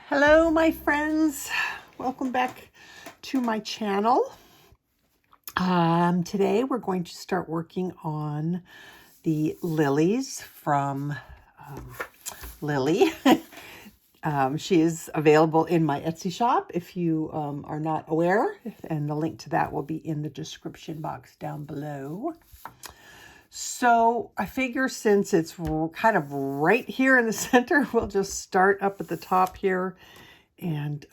Hello, my friends. Welcome back to my channel. Today we're going to start working on the lilies from Lilly. She is available in my Etsy shop if you are not aware, and the link to that will be in the description box down below. So I figure since it's kind of right here in the center, we'll just start up at the top here and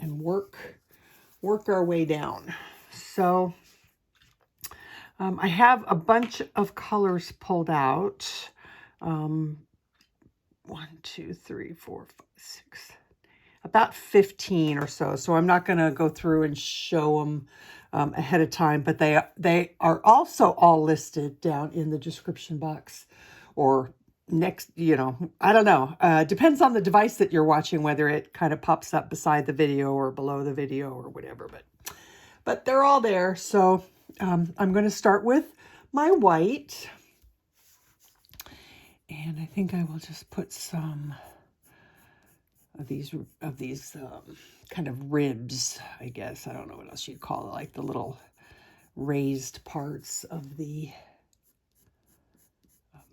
work our way down. So I have a bunch of colors pulled out. 1, 2, 3, 4, 5, 6, about 15 or so. So I'm not going to go through and show them ahead of time, but they are also all listed down in the description box, or next, I don't know. Depends on the device that you're watching, whether it kind of pops up beside the video or below the video or whatever, but they're all there. So I'm going to start with my white, and I think I will just put some of these kind of ribs, I guess. I don't know what else you'd call it, like the little raised parts of the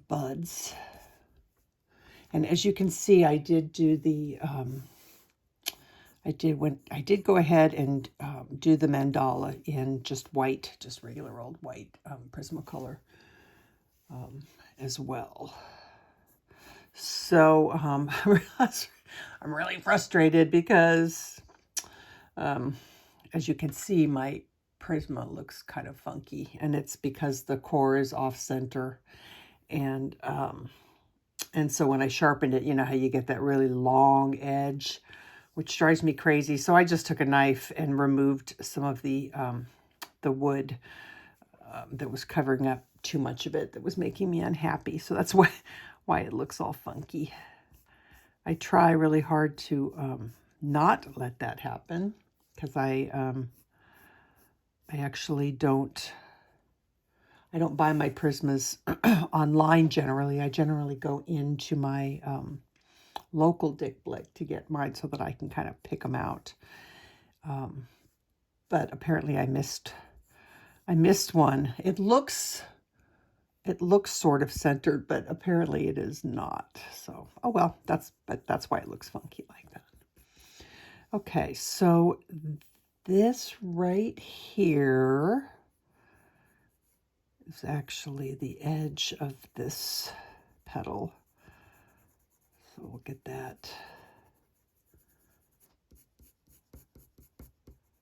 buds. And as you can see, I did do the I did go ahead and do the mandala in just white, just regular old white Prismacolor as well. So I'm really frustrated because, as you can see, my Prisma looks kind of funky, and it's because the core is off center, and so when I sharpened it, you know how you get that really long edge, which drives me crazy. So I just took a knife and removed some of the wood that was covering up too much of it, that was making me unhappy. So that's why it looks all funky. I try really hard to not let that happen, because I actually don't buy my Prismas online generally. I generally go into my local Dick Blick to get mine so that I can kind of pick them out. But apparently I missed one. It looks sort of centered, but apparently it is not. So, oh well, that's why it looks funky like that. Okay, so this right here is actually the edge of this petal. So we'll get that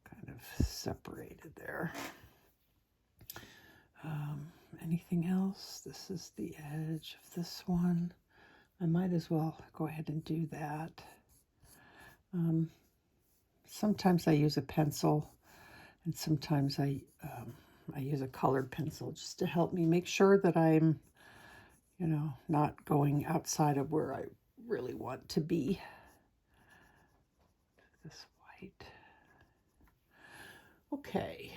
kind of separated there. Anything else? This is the edge of this one. I might as well go ahead and do that. Sometimes I use a pencil, and sometimes I use a colored pencil just to help me make sure that I'm, not going outside of where I really want to be. This white. Okay.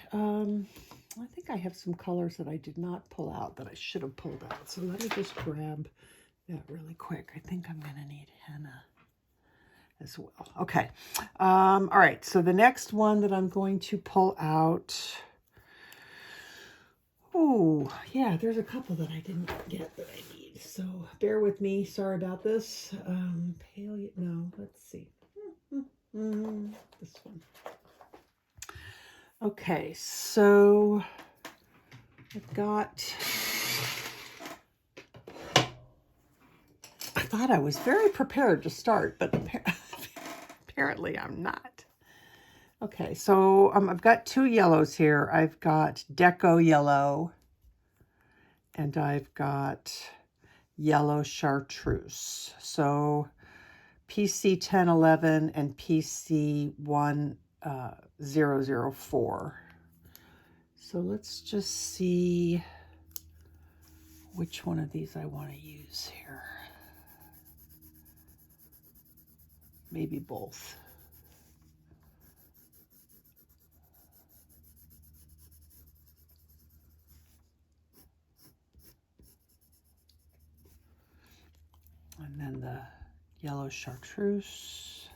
I think I have some colors that I did not pull out that I should have pulled out. So let me just grab that really quick. I think I'm going to need henna as well. Okay. All right. So the next one that I'm going to pull out. Oh, yeah, there's a couple that I didn't get that I need. So bear with me. Sorry about this. No, let's see. This one. Okay, so I've got, I thought I was very prepared to start, but apparently I'm not. Okay, so I've got two yellows here. I've got Deco Yellow, and I've got yellow Chartreuse. So PC 1011 and PC 1004. So let's just see which one of these I want to use here. Maybe both. And then the yellow Chartreuse.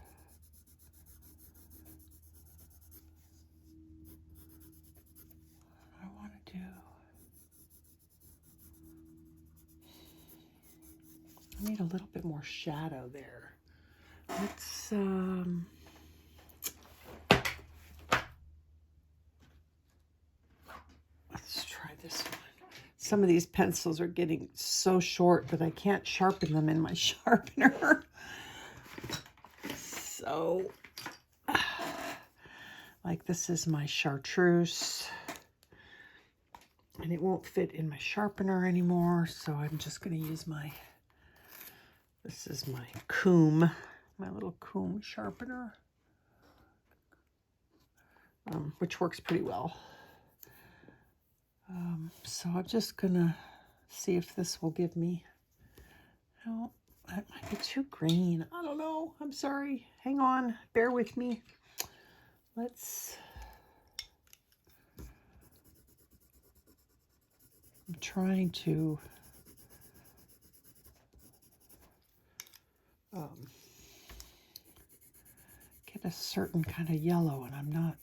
I need a little bit more shadow there. Let's try this one. Some of these pencils are getting so short that I can't sharpen them in my sharpener. So, like this is my Chartreuse, and it won't fit in my sharpener anymore, so I'm just going to use this is my comb, my little comb sharpener, which works pretty well. So I'm just gonna see if this will give me, oh, that might be too green. I don't know. I'm sorry. Hang on. Bear with me. I'm trying to get a certain kind of yellow, and I'm not.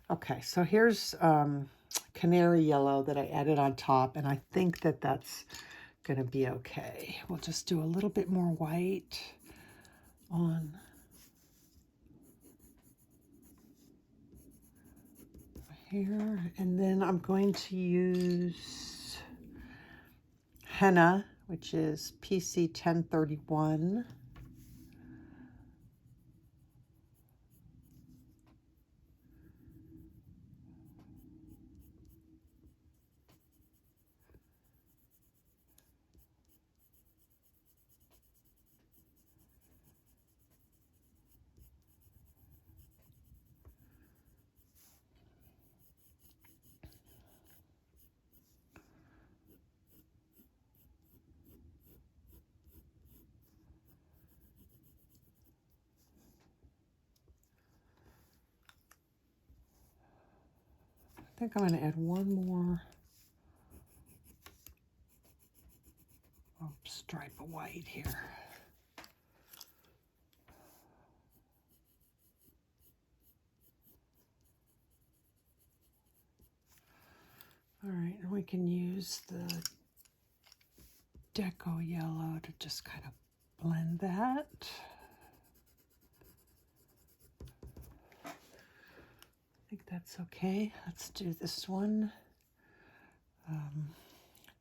Okay, so here's Canary Yellow that I added on top, and I think that that's going to be okay. We'll just do a little bit more white on here, and then I'm going to use Henna, which is PC 1031. I think I'm going to add one more stripe of white here. All right, and we can use the Deco Yellow to just kind of blend that. I think that's okay. Let's do this one.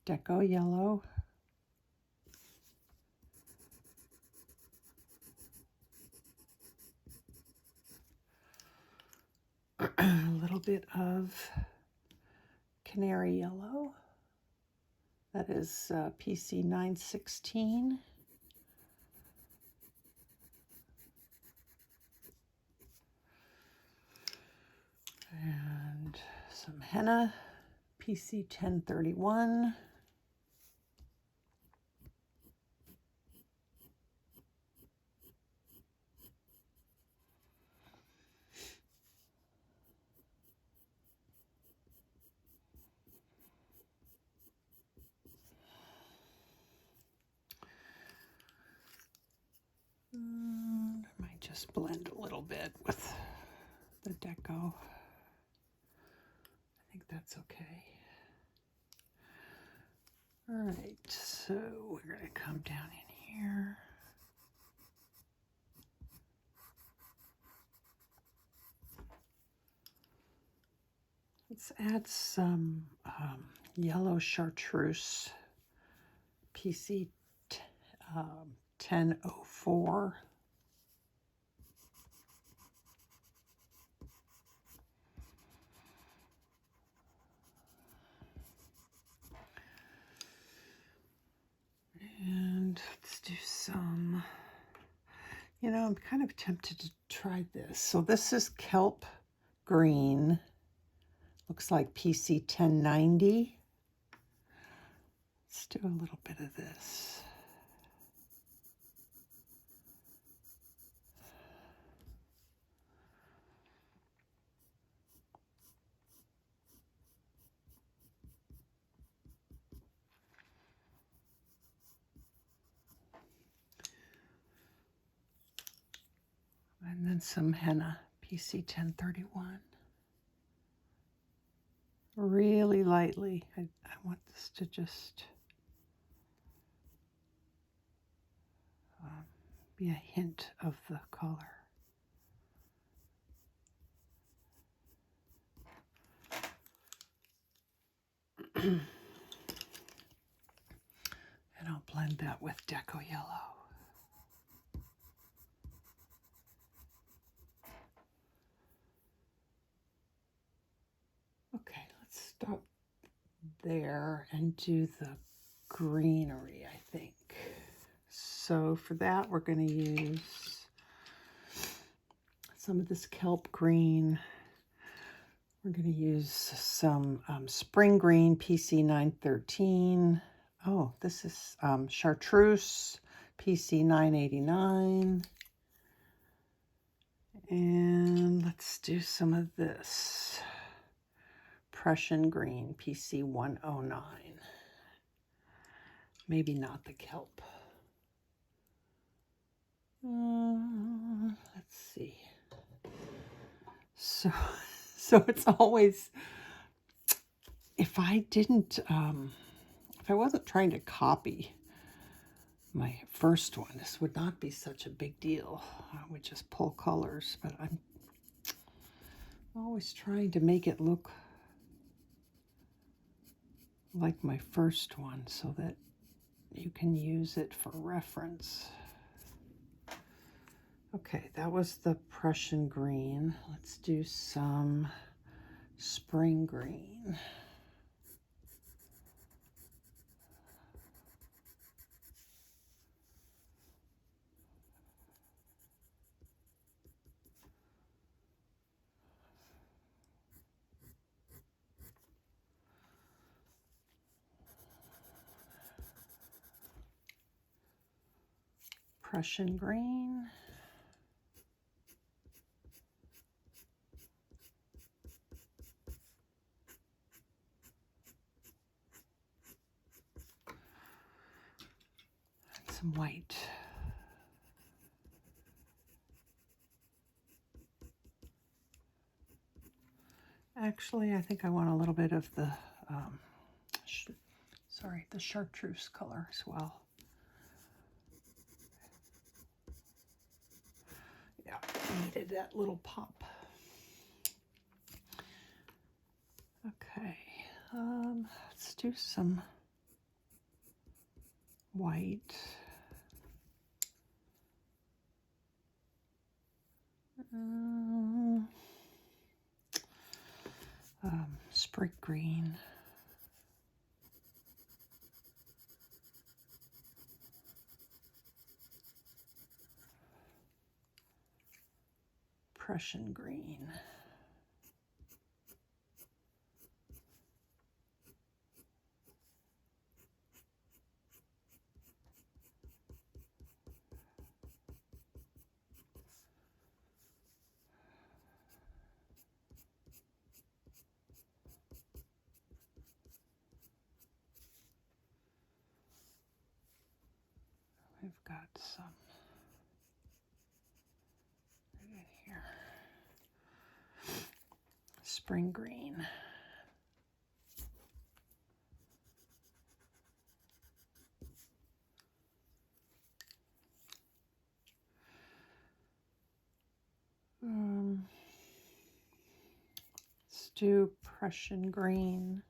Deco Yellow. A little bit of Canary Yellow. That is PC 916. And some Henna, PC 1031. I might just blend a little bit with the Deco. I think that's okay. All right, so we're going to come down in here. Let's add some yellow Chartreuse, PC 1004. And let's do some, I'm kind of tempted to try this. So this is Kelp Green. Looks like PC 1090. Let's do a little bit of this. And then some Henna, PC 1031. Really lightly. I want this to just maybe a hint of the color. And I'll blend that with Deco Yellow. Okay, let's stop there and do the greenery, I think. So for that, we're going to use some of this Kelp Green. We're going to use some Spring Green PC 913. Oh, this is Chartreuse PC 989. And let's do some of this Prussian Green PC 109. Maybe not the Kelp. Let's see. So it's always, if I wasn't trying to copy my first one, this would not be such a big deal. I would just pull colors, but I'm always trying to make it look like my first one so that you can use it for reference. Okay, that was the Prussian Green. Let's do some Spring Green. Prussian Green. And some white. Actually, I think I want a little bit of the, the Chartreuse color as well. Yeah, needed that little pop. Okay, let's do some white. Sprig Green. Prussian Green. We've got some right in here. Spring Green. Let's do Prussian Green.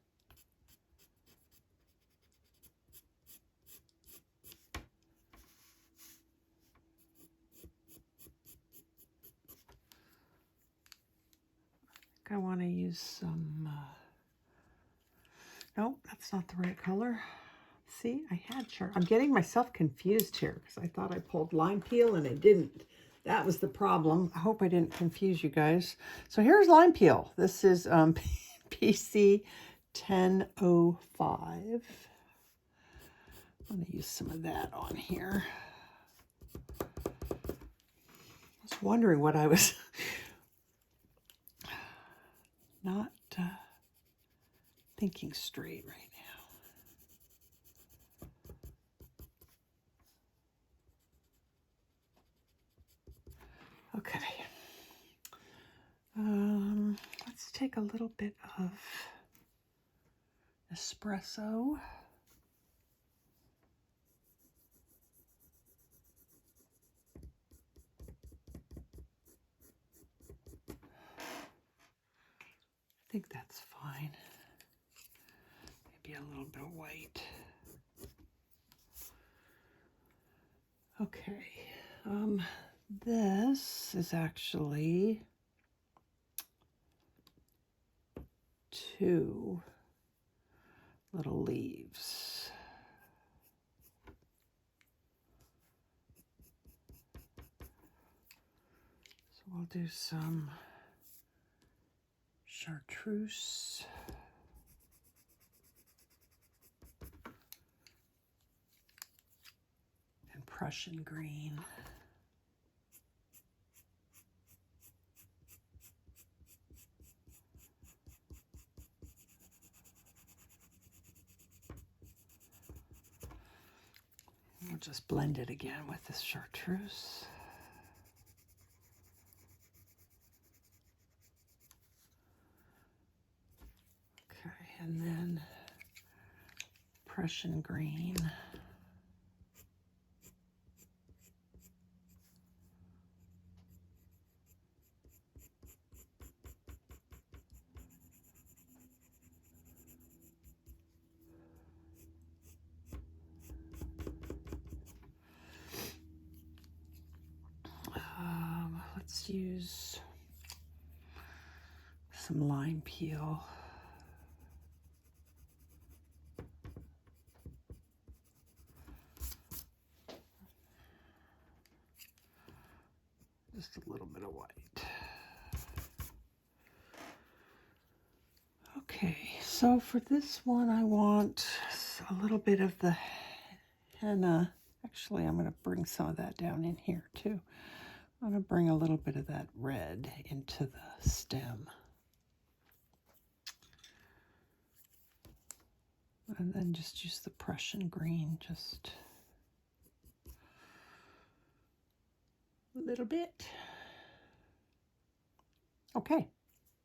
I want to use some, nope, that's not the right color. See, I had I'm getting myself confused here because I thought I pulled lime peel and I didn't. That was the problem. I hope I didn't confuse you guys. So here's lime peel. This is PC 1005. I'm going to use some of that on here. I was wondering what I was not thinking straight right now. Okay. Let's take a little bit of espresso. think that's fine. Maybe a little bit of white. Okay, this is actually 2 little leaves. So we'll do some Chartreuse. And Prussian Green. We'll just blend it again with this Chartreuse. Okay, and then Prussian Green. Let's use some lime peel. Just a little bit of white. Okay, so for this one I want a little bit of the henna. Actually, I'm going to bring some of that down in here too. I'm going to bring a little bit of that red into the stem. And then just use the Prussian Green, just a little bit. Okay,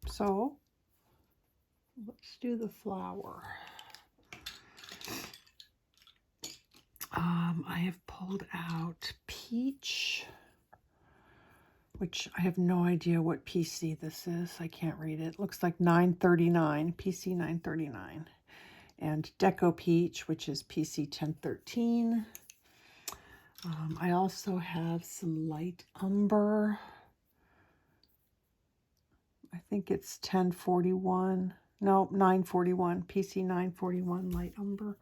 so let's do the flower. I have pulled out Peach, which I have no idea what PC this is. I can't read it. Looks like 939, PC 939. And Deco Peach, which is PC 1013. I also have some light umber. I think it's 1041. No, 941. PC 941 light umber.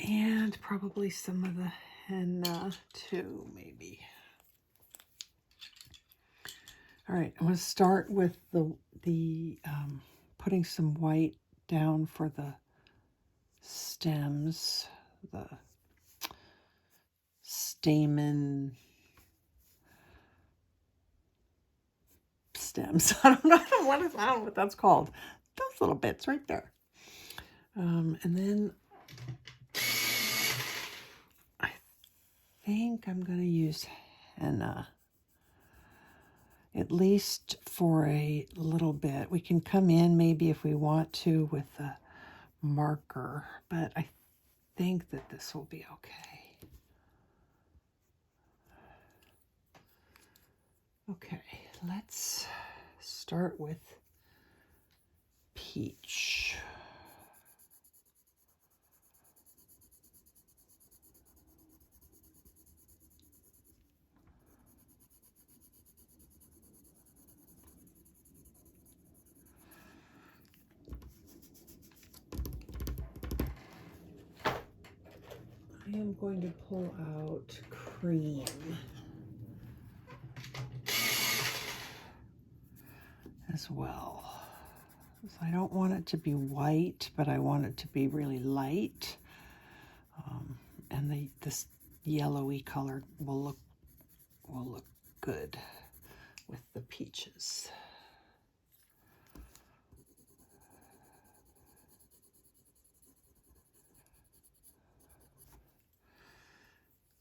And probably some of the henna too, maybe. All right, I'm going to start with the putting some white down for the stems, the stamen stems. I don't know what that's called. Those little bits right there. And then I think I'm going to use henna, at least for a little bit. We can come in maybe if we want to with a marker, but I think that this will be okay. Okay, let's start with Peach. I am going to pull out Cream. As well. So I don't want it to be white, but I want it to be really light. And this yellowy color will look good with the peaches.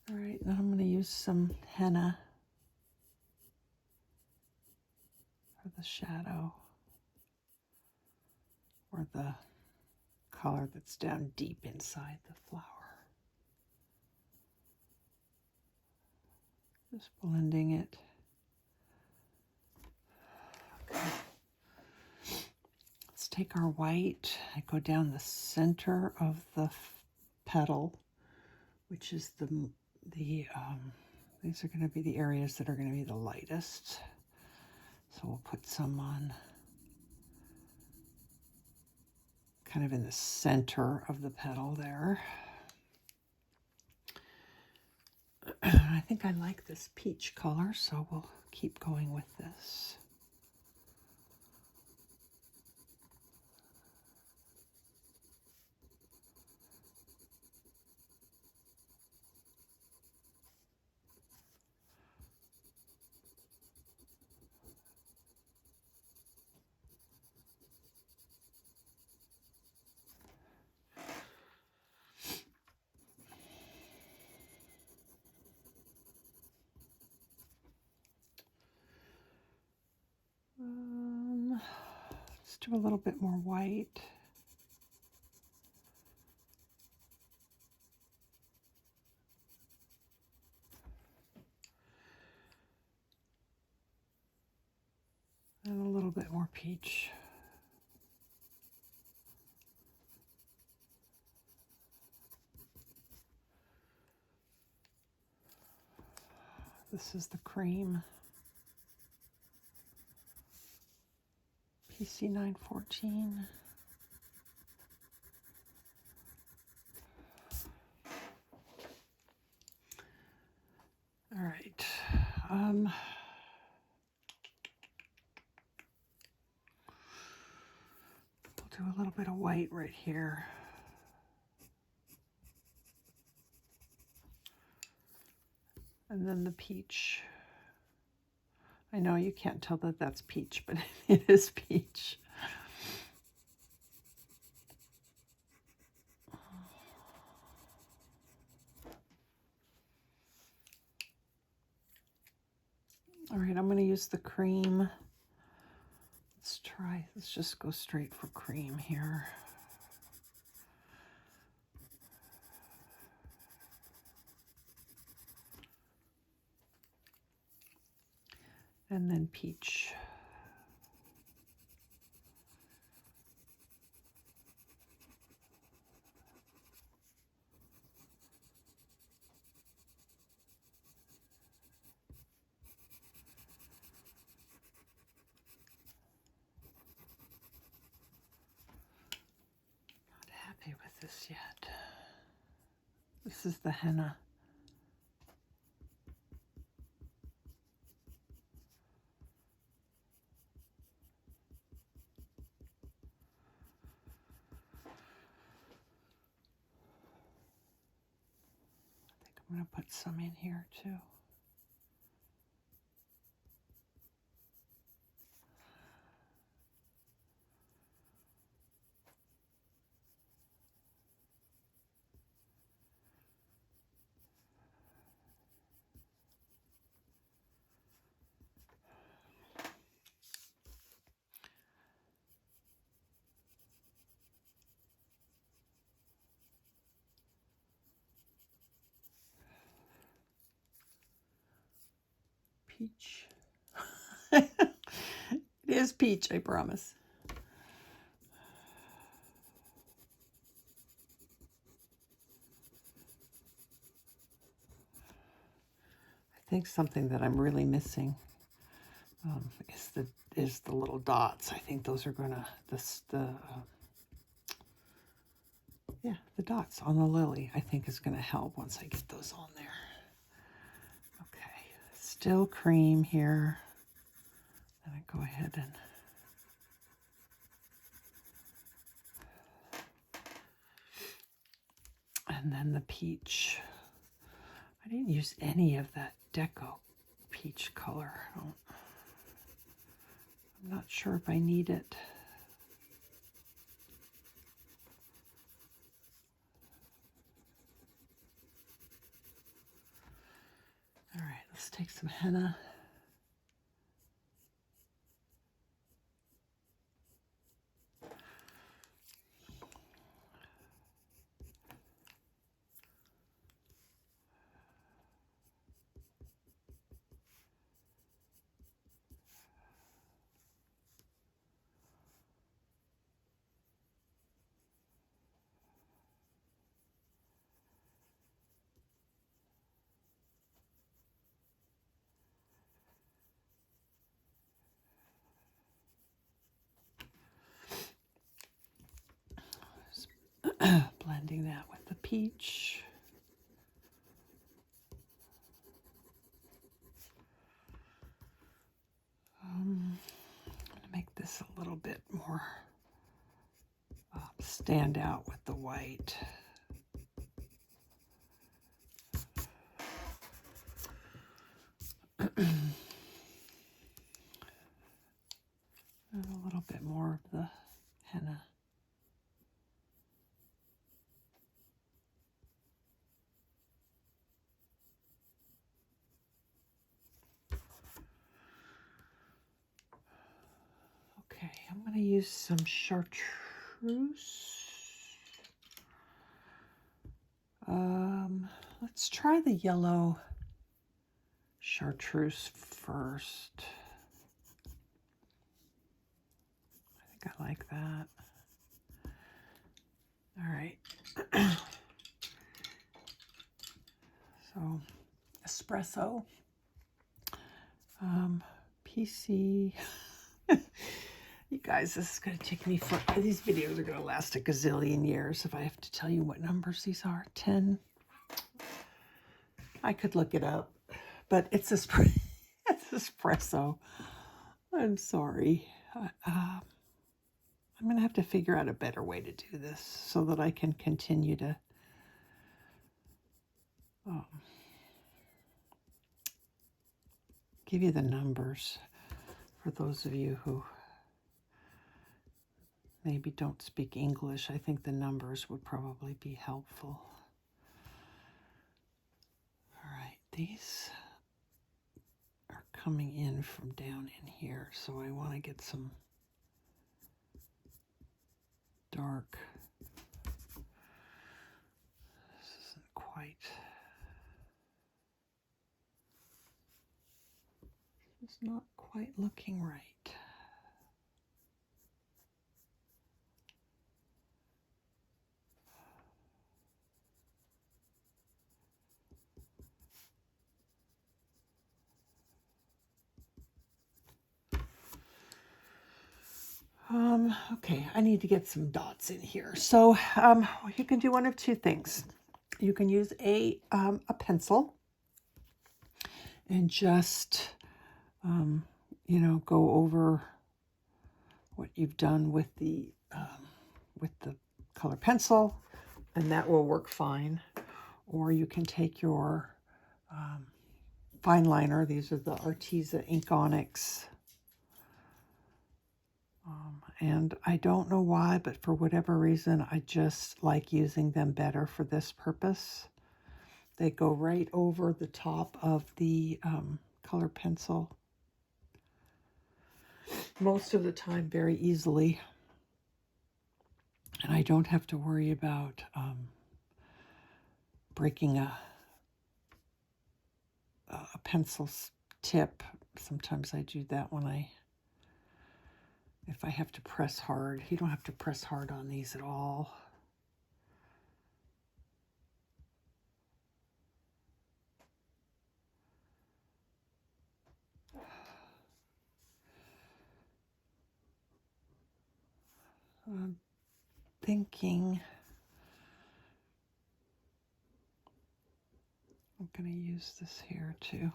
All right, now I'm going to use some henna for the shadow, or the color that's down deep inside the flower. Just blending it. Okay. let's take our white and go down the center of the petal, which is these are going to be the areas that are going to be the lightest. So we'll put some on kind of in the center of the petal there. I think I like this peach color, so we'll keep going with this. Let's do a little bit more white. And a little bit more peach. This is the cream. PC 914. All right. We'll do a little bit of white right here. And then the peach. I know you can't tell that that's peach, but it is peach. All right, I'm going to use the cream. Let's just go straight for cream here. And then peach. Not happy with this yet. This is the henna. I'm going to put some in here too. Peach. It is peach, I promise. I think something that I'm really missing is the little dots. I think those are gonna the dots on the lily. I think is gonna help once I get those on there. Okay, still cream here. And I go ahead and then the peach. I didn't use any of that Deco peach color. I'm not sure if I need it. All right, let's take some henna. Blending that with the peach. I'm going to make this a little bit more stand out with the white. And a little bit more of the henna. Okay, I'm going to use some Chartreuse. Let's try the yellow Chartreuse first. I think I like that. All right. So, espresso. PC. You guys, this is going to take me for, these videos are going to last a gazillion years if I have to tell you what numbers these are. 10. I could look it up, but it's espresso. I'm sorry. I'm going to have to figure out a better way to do this so that I can continue to give you the numbers for those of you who maybe don't speak English. I think the numbers would probably be helpful. All right, these are coming in from down in here, so I want to get some dark. This isn't quite. It's not quite looking right. Okay, I need to get some dots in here. So you can do one of two things. You can use a pencil and just, you know, go over what you've done with the color pencil, and that will work fine. Or you can take your fine liner. These are the Arteza Inkonics. And I don't know why, but for whatever reason, I just like using them better for this purpose. They go right over the top of the color pencil. Most of the time very easily. And I don't have to worry about breaking a pencil tip. Sometimes I do that when if I have to press hard. You don't have to press hard on these at all. I'm thinking I'm going to use this here too.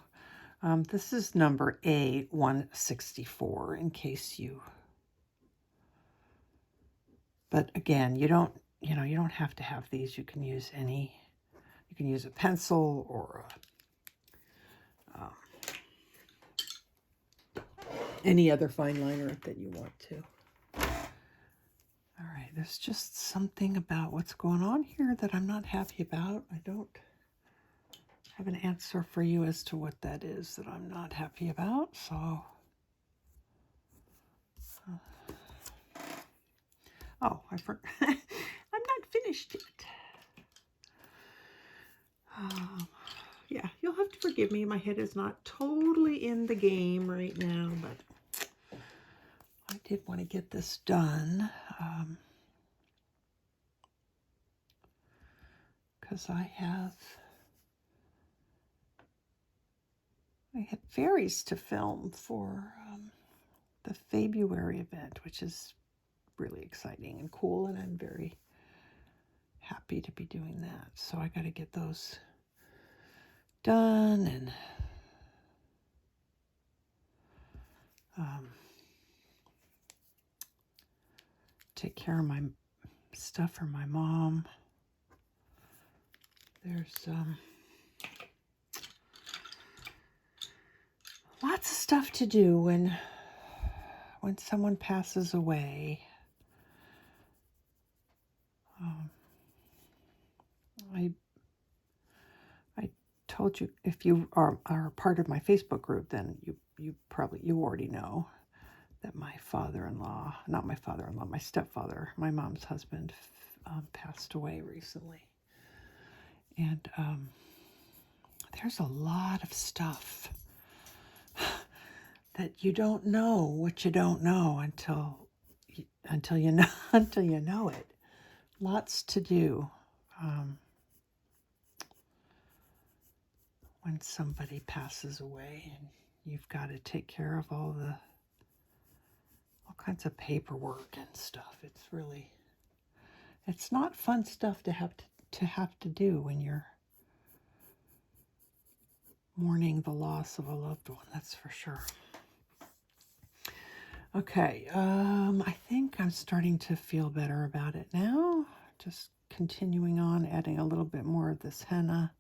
This is number A164 in case you. But again, you don't have to have these. You can use any. You can use a pencil or any other fine liner that you want to. All right, there's just something about what's going on here that I'm not happy about. I don't have an answer for you as to what that is that I'm not happy about. So, oh, I forgot. I'm not finished yet. Yeah, you'll have to forgive me. My head is not totally in the game right now, but I did want to get this done. Because I had fairies to film for the February event, which is really exciting and cool, and I'm very happy to be doing that. So I got to get those done and take care of my stuff for my mom. There's lots of stuff to do when someone passes away. I told you, if you are part of my Facebook group, then you already know that my father-in-law, not my father-in-law, my stepfather, my mom's husband, passed away recently. And there's a lot of stuff that you don't know what you don't know until you know it. Lots to do when somebody passes away, and you've got to take care of all kinds of paperwork and stuff. It's not fun stuff to have to do when you're mourning the loss of a loved one, that's for sure. Okay, I think I'm starting to feel better about it now. Just continuing on, adding a little bit more of this henna.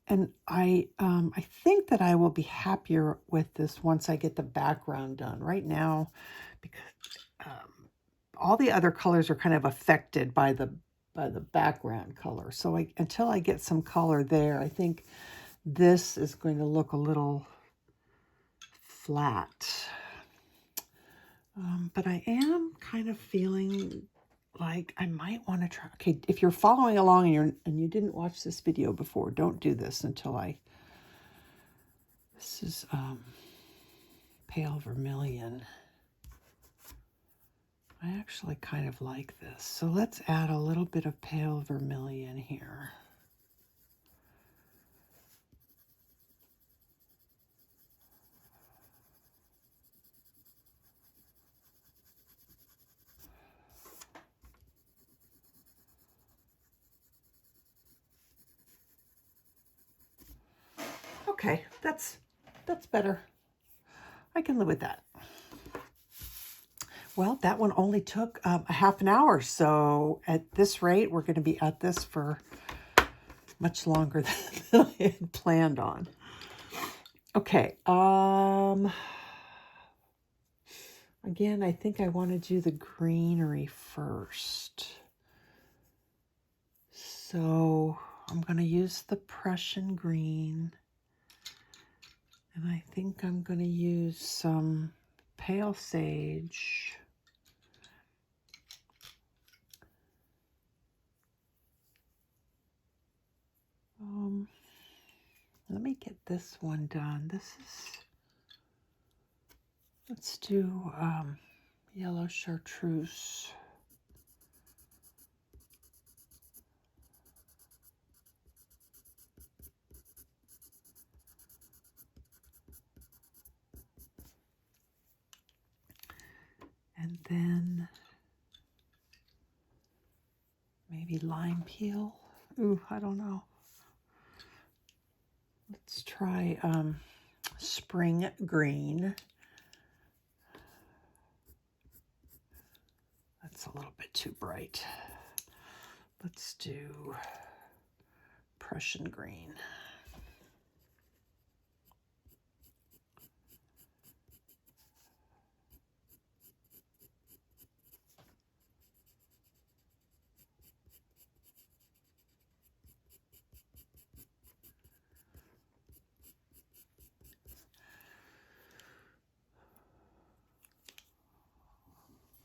And I think that I will be happier with this once I get the background done. Right now, because all the other colors are kind of affected by the background color. So until I get some color there, I think this is going to look a little flat. But I am kind of feeling like I might want to try. Okay, if you're following along and you didn't watch this video before, don't do this until this is pale vermilion. I actually kind of like this. So let's add a little bit of pale vermilion here. Okay, that's better. I can live with that. Well, that one only took a half an hour. So at this rate, we're going to be at this for much longer than I had planned on. Okay. Again, I think I want to do the greenery first. So I'm going to use the Prussian Green. And I think I'm going to use some pale sage. Let me get this one done. Let's do yellow chartreuse. And then maybe lime peel. Ooh, I don't know. Let's try spring green. That's a little bit too bright. Let's do Prussian green.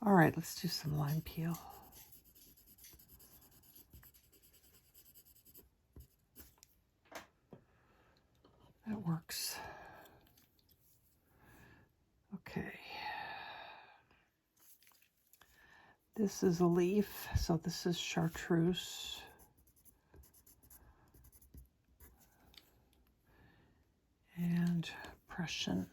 All right, let's do some lime peel. That works. Okay. This is a leaf, so this is chartreuse. And Prussian.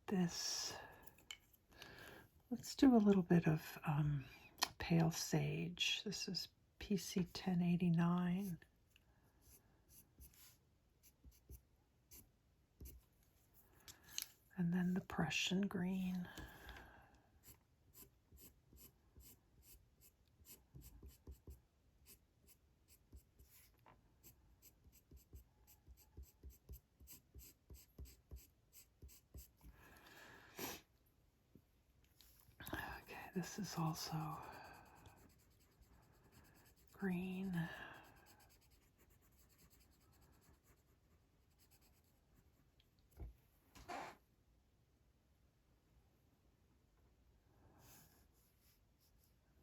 this. Let's do a little bit of pale sage. This is PC 1089. And then the Prussian green. Okay, this is also green.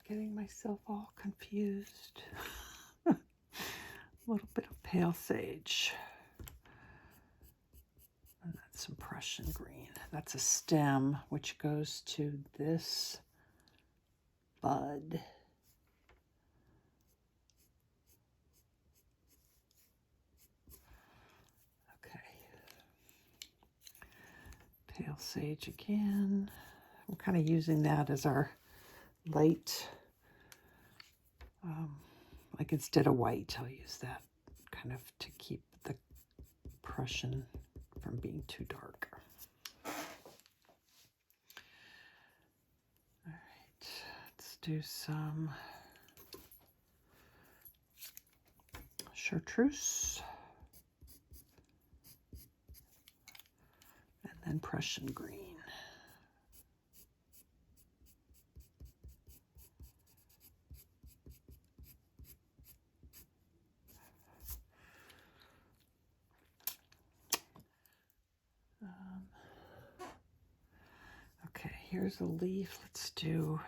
Getting myself all confused. A little bit of pale sage. And that's some Prussian green. That's a stem which goes to this bud. Okay. Pale sage again. I'm kind of using that as our light, like instead of white, I'll use that kind of to keep the Prussian from being too dark. All right, let's do some Chartreuse and then Prussian green. Okay, here's a leaf. Let's do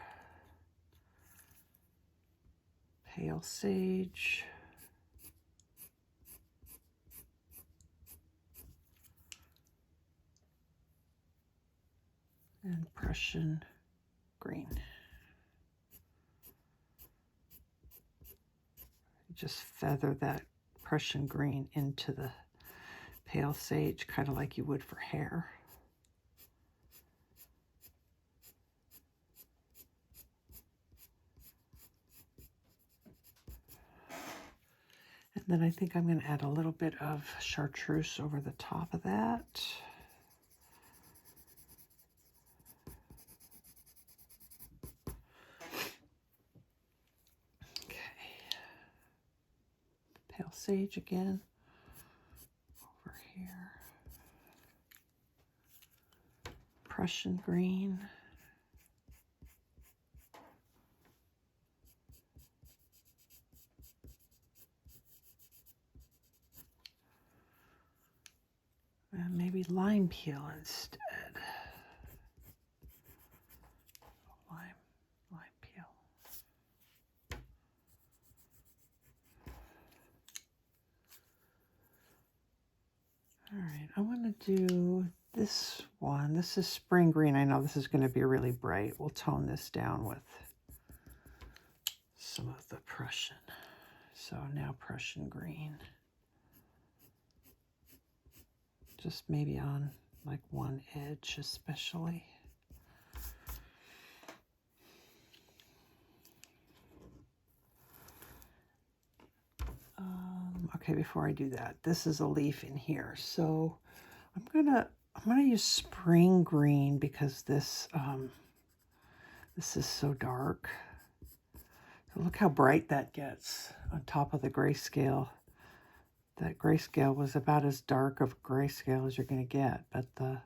pale sage. And Prussian green. Just feather that Prussian green into the pale sage, kind of like you would for hair. And then I think I'm going to add a little bit of Chartreuse over the top of that. Okay. Pale sage again over here. Prussian green. And maybe lime peel instead. Lime peel. All right, I want to do this one. This is spring green. I know this is going to be really bright. We'll tone this down with some of the Prussian. So now Prussian green. Just maybe on like one edge especially. Okay, before I do that, this is a leaf in here. So I'm gonna use spring green because this this is so dark. So look how bright that gets on top of the grayscale. That grayscale was about as dark of grayscale as you're going to get, but the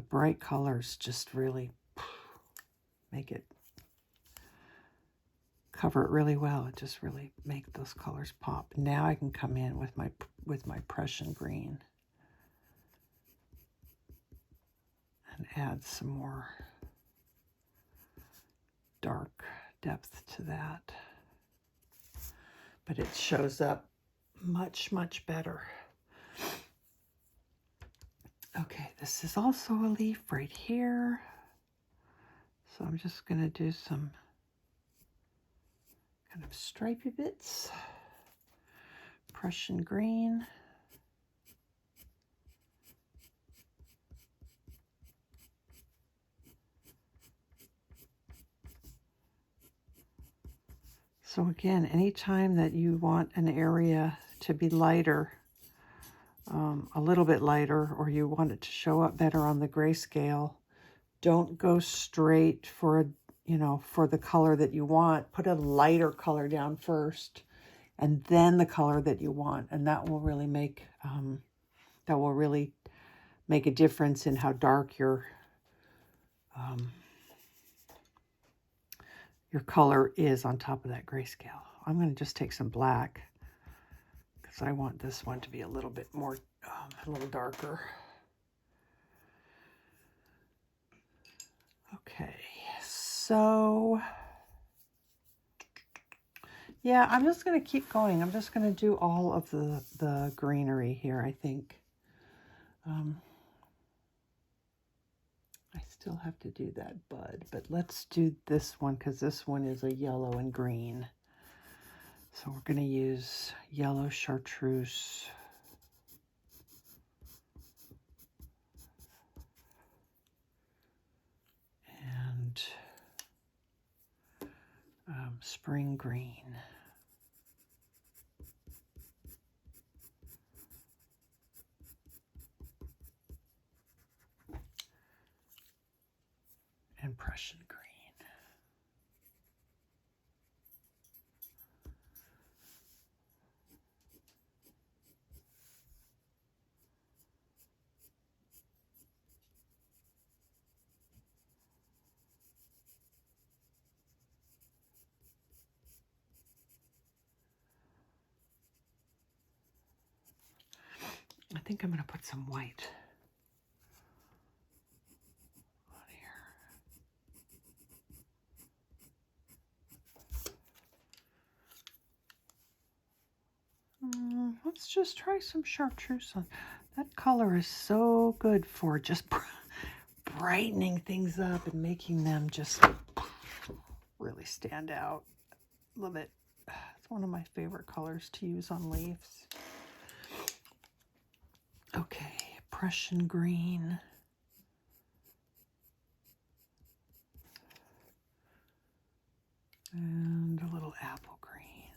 bright colors just really make it cover it really well. It just really make those colors pop. Now I can come in with my Prussian green and add some more dark depth to that. But it shows up much, much better. Okay, this is also a leaf right here. So I'm just going to do some kind of stripy bits. Prussian green. So again, anytime that you want an area to be lighter, a little bit lighter, or you want it to show up better on the grayscale, don't go straight for for the color that you want. Put a lighter color down first, and then the color that you want, and that will really make a difference in how dark your color is on top of that grayscale. I'm going to just take some black because I want this one to be a little bit more, a little darker. Okay, so yeah, I'm just going to keep going. I'm just going to do all of the greenery here, I think. I still have to do that bud, but let's do this one because this one is a yellow and green. So we're going to use yellow chartreuse. And spring green. And Prussian green. I think I'm going to put some white on here. Let's just try some chartreuse on. That color is so good for just brightening things up and making them just really stand out. Love it. It's one of my favorite colors to use on leaves. Okay, Prussian green. And a little apple green.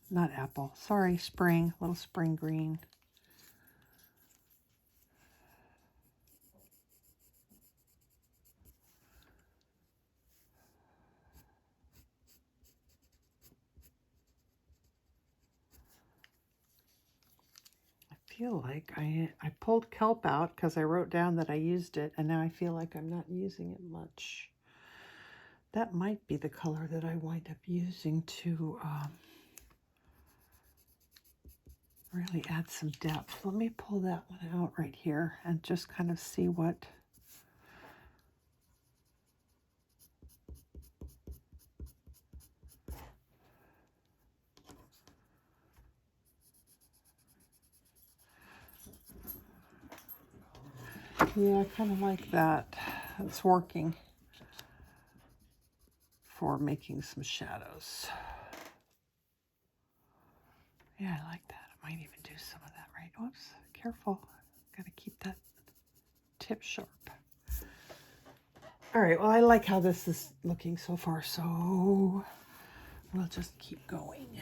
Not apple, sorry, spring, a little spring green. I feel like I pulled kelp out because I wrote down that I used it, and now I feel like I'm not using it much. That might be the color that I wind up using to really add some depth. Let me pull that one out right here and just kind of see what. Yeah, I kind of like that. It's working for making some shadows. Yeah, I like that. I might even do some of that, right? Whoops, careful. Gotta keep that tip sharp. All right, well, I like how this is looking so far, so we'll just keep going.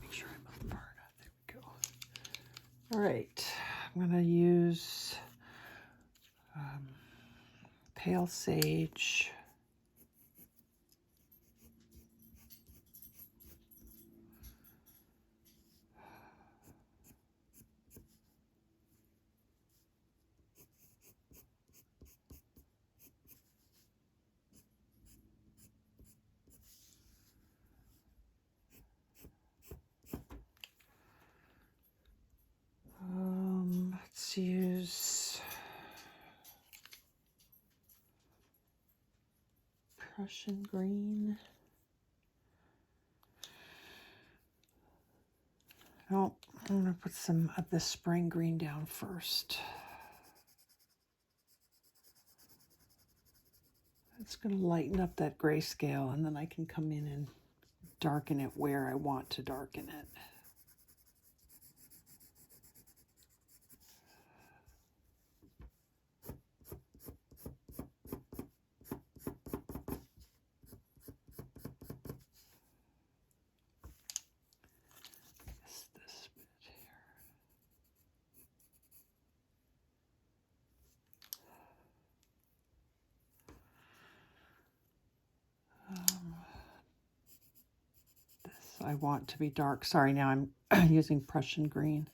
Make sure I'm up far enough. There we go. All right, I'm gonna use pale sage. Let's use Prussian green. Oh, I'm going to put some of this spring green down first. It's going to lighten up that grayscale, and then I can come in and darken it where I want to darken it. I want to be dark. Sorry, now I'm using Prussian Green.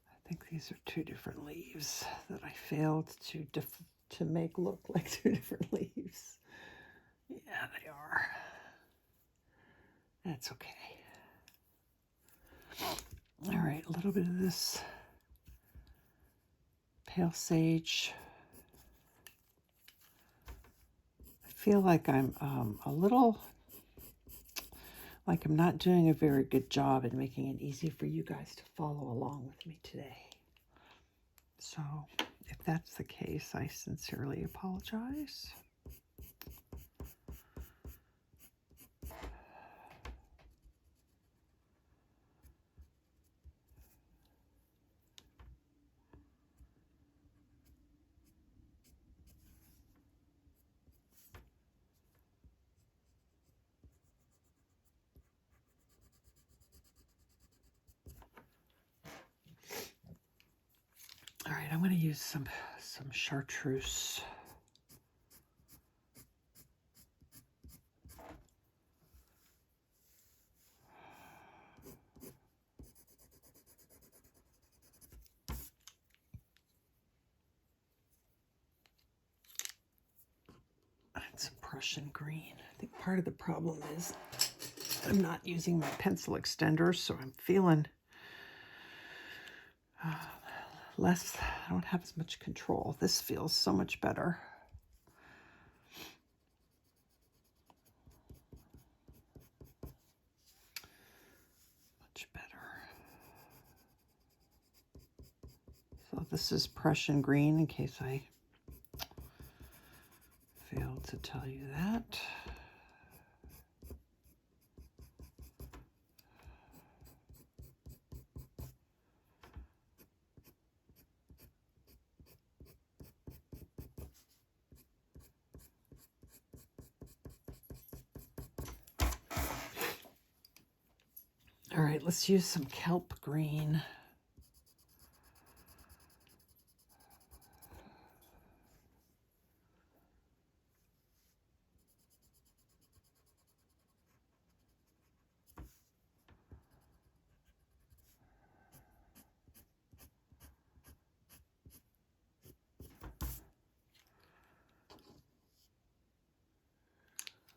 I think these are two different leaves that I failed to make look like two different leaves. Yeah, they are. That's okay. All right, a little bit of this pale sage. I feel like I'm a little, like I'm not doing a very good job in making it easy for you guys to follow along with me today. So if that's the case, I sincerely apologize. All right, I'm going to use some Chartreuse. And some Prussian Green. I think part of the problem is I'm not using my pencil extenders, so I'm feeling less, I don't have as much control. This feels so much better. Much better. So this is Prussian Green, in case I failed to tell you that. All right, let's use some Kelp Green.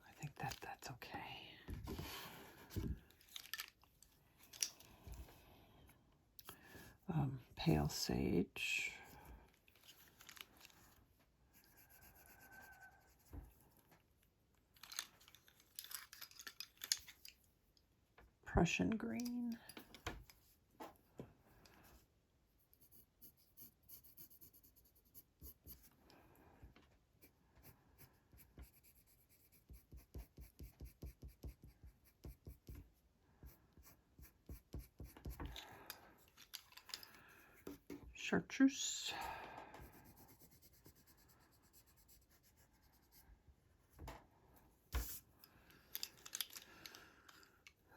I think that's okay. Pale sage. Prussian Green. Chartreuse.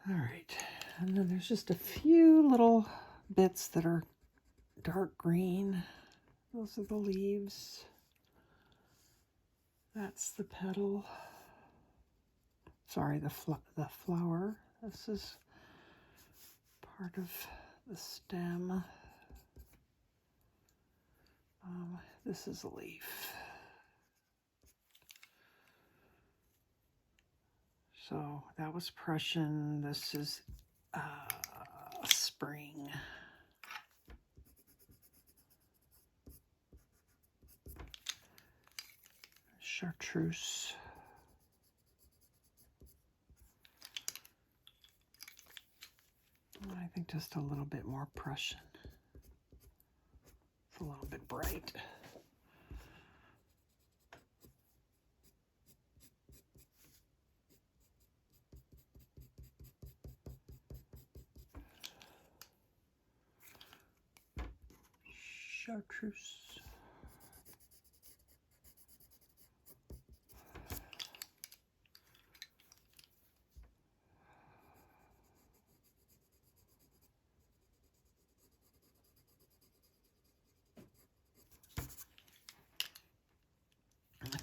All right, and then there's just a few little bits that are dark green. Those are the leaves. That's the petal. Sorry, the flower. This is part of the stem. This is a leaf. So that was Prussian. This is spring. Chartreuse. I think just a little bit more Prussian. It's a little bit bright. Chartreuse.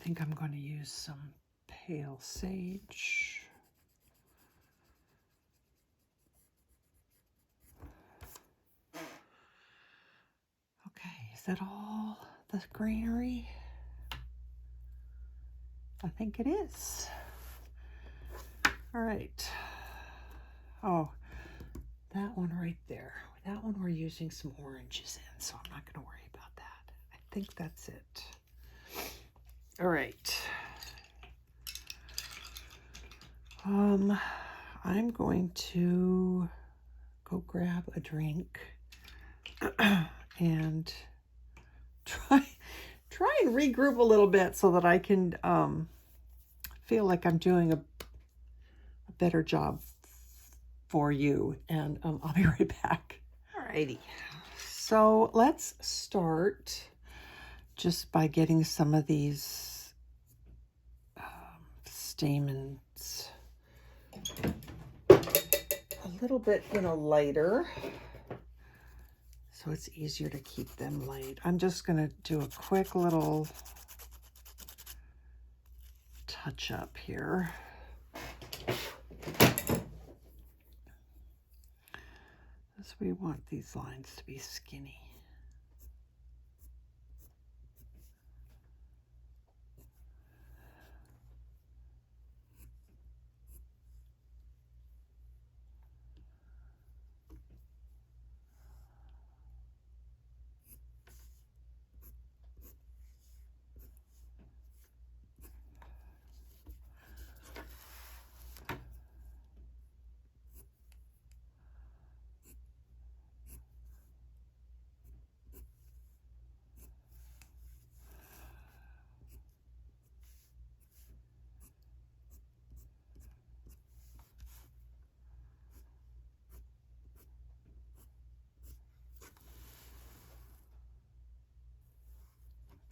think I'm going to use some pale sage. Okay, is that all the greenery? I think it is. All right. Oh, that one right there. That one we're using some oranges in, so I'm not going to worry about that. I think that's it. All right. I'm going to go grab a drink and try and regroup a little bit so that I can feel like I'm doing a better job for you. And I'll be right back. Alrighty. So let's start just by getting some of these stamens a little bit, lighter, so it's easier to keep them light. I'm just going to do a quick little touch up here. Because we want these lines to be skinny.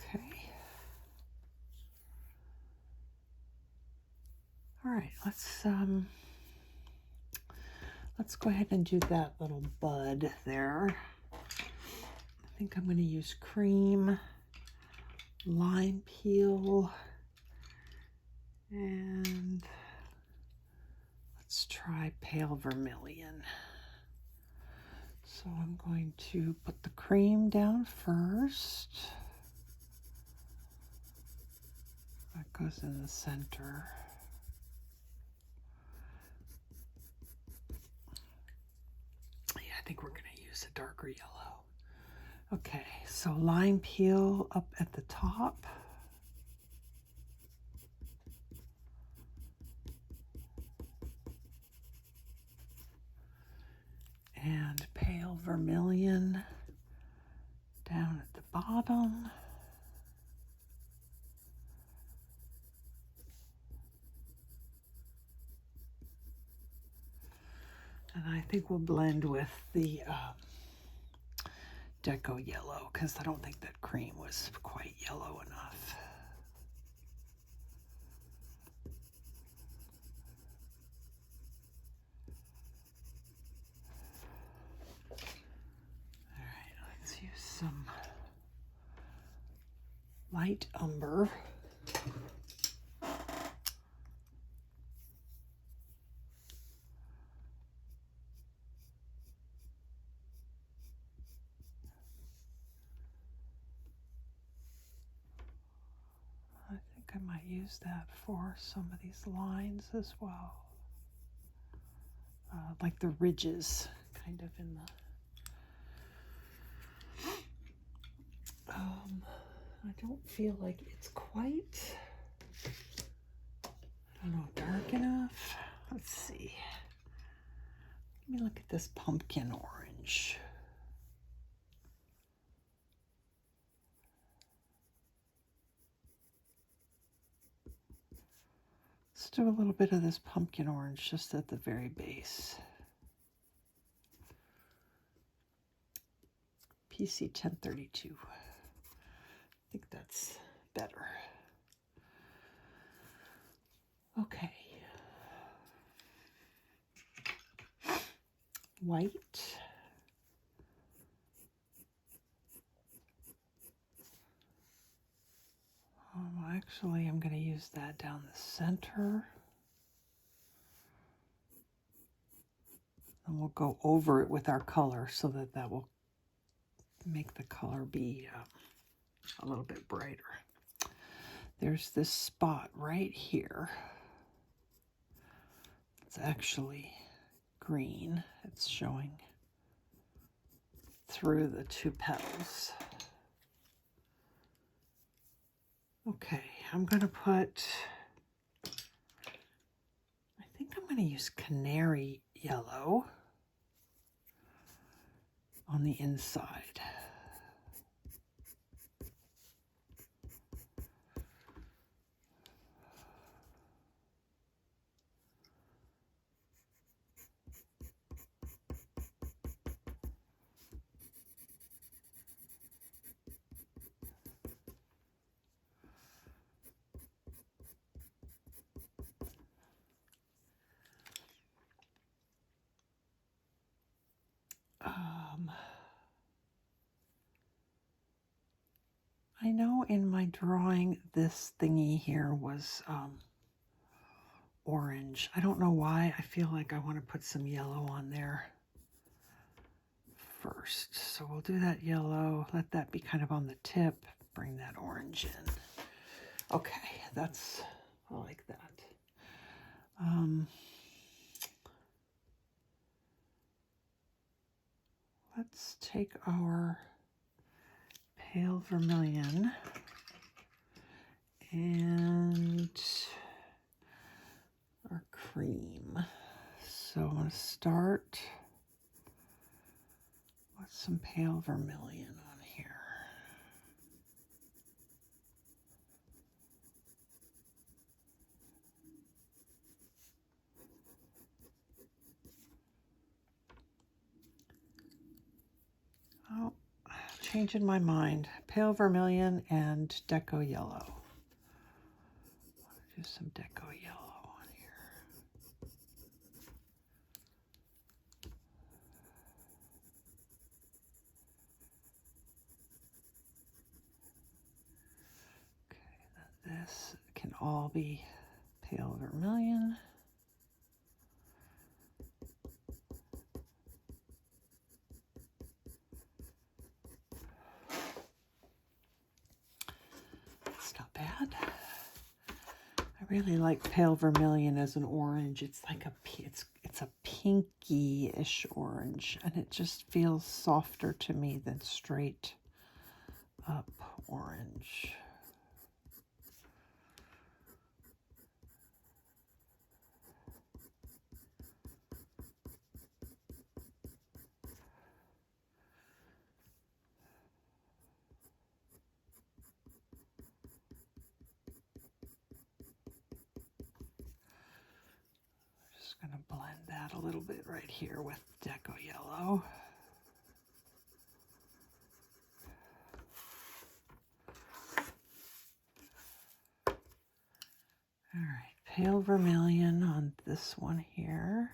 Okay. All right, let's go ahead and do that little bud there. I think I'm going to use cream, lime peel, and let's try pale vermilion. So I'm going to put the cream down first. That goes in the center. Yeah, I think we're going to use a darker yellow. Okay, so lime peel up at the top. And pale vermilion down at the bottom. And I think we'll blend with the Deco Yellow, because I don't think that cream was quite yellow enough. All right, let's use some light umber. I might use that for some of these lines as well. Like the ridges kind of in the... I don't feel like it's quite, I don't know, dark enough. Let's see. Let me look at this pumpkin orange. Let's do a little bit of this pumpkin orange just at the very base. PC 1032. I think that's better. Okay. White. Actually, I'm going to use that down the center. And we'll go over it with our color so that that will make the color be a little bit brighter. There's this spot right here. It's actually green. It's showing through the two petals. Okay, I'm going to put, I think I'm going to use Canary Yellow on the inside. I know in my drawing this thingy here was orange. I don't know why. I feel like I want to put some yellow on there first. So we'll do that yellow. Let that be kind of on the tip. Bring that orange in. Okay, that's, I like that. Let's take our pale vermilion and our cream. So I'm going to start with some pale vermilion on here. Oh, changing my mind. Pale vermilion and Deco Yellow. Do some Deco Yellow on here. Okay, then this can all be pale vermilion. It's not bad. I really like pale vermilion as an orange. It's like it's a pinky-ish orange, and it just feels softer to me than straight up orange. Just going to blend that a little bit right here with Deco Yellow. All right, pale vermilion on this one here.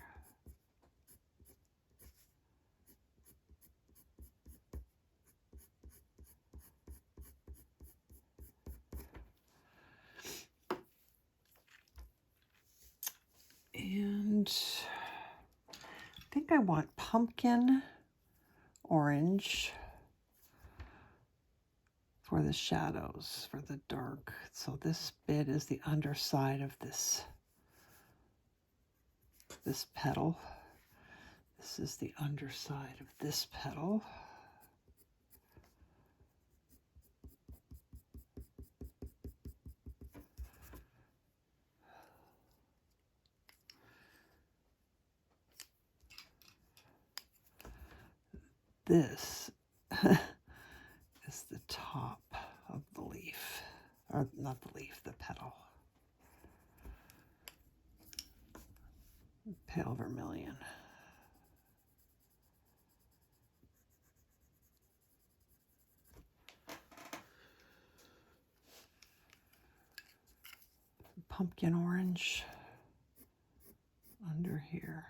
And I think I want pumpkin orange for the shadows, for the dark. So this bit is the underside of this petal. This is the underside of this petal. This is the top of the leaf, or not the leaf, the petal. Pale vermilion. Pumpkin orange under here.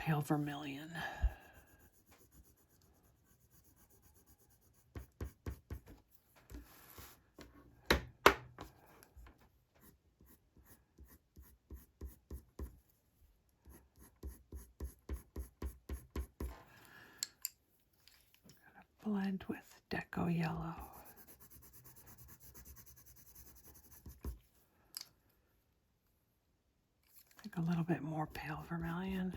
pale vermilion. Blend with Deco Yellow. I think a little bit more pale vermilion.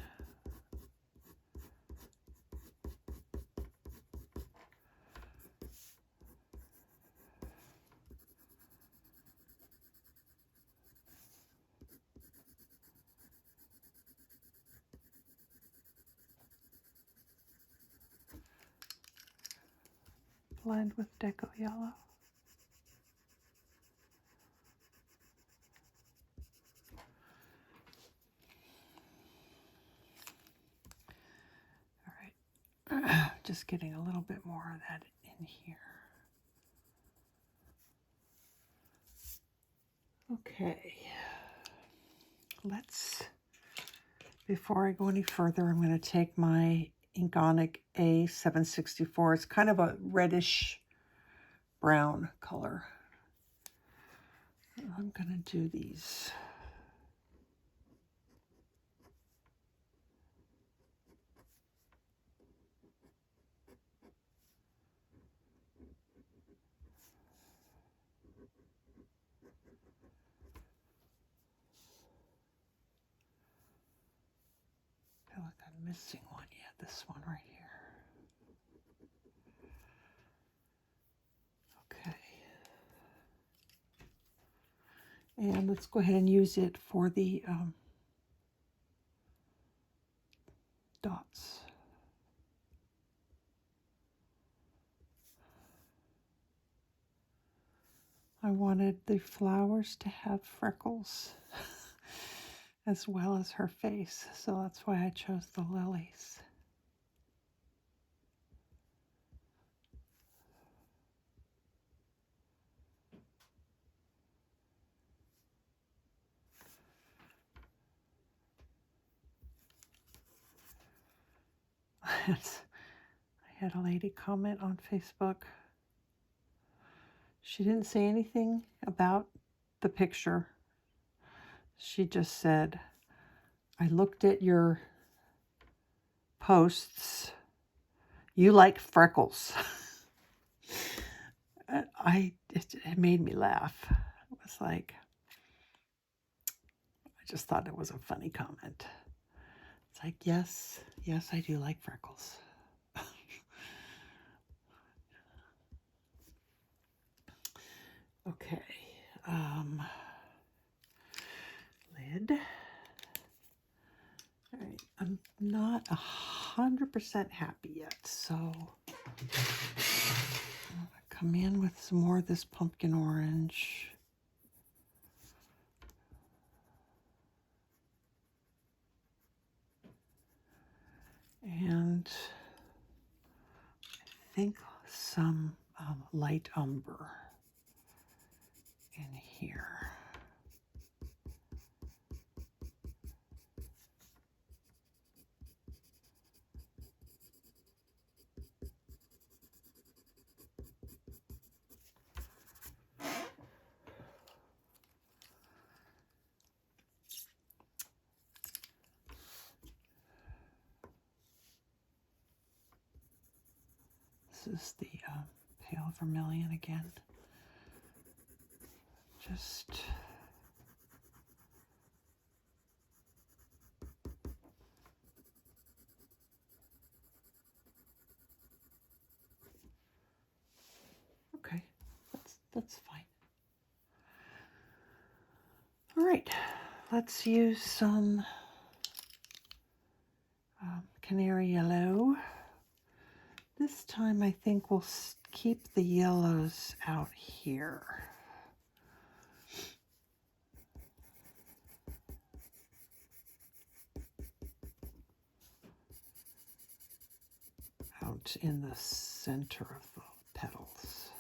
Blend with Deco Yellow. All right, just getting a little bit more of that in here. Okay, before I go any further, I'm going to take my Inkonic A764. It's kind of a reddish brown color. I'm going to do these. I feel like I'm missing one yet, this one right here. Okay. And let's go ahead and use it for the dots. I wanted the flowers to have freckles as well as her face, so that's why I chose the lilies. I had a lady comment on Facebook. She didn't say anything about the picture. She just said, I looked at your posts. You like freckles. It made me laugh. It was like, I just thought it was a funny comment. It's like, yes, I do like freckles. Okay, lid. All right, I'm not 100% happy yet, so I'm gonna come in with some more of this pumpkin orange. And I think some light umber in here. This is the pale vermilion again. Just okay, that's fine. All right, let's use some Canary Yellow. This time I think we'll keep the yellows out here. Out in the center of the petals.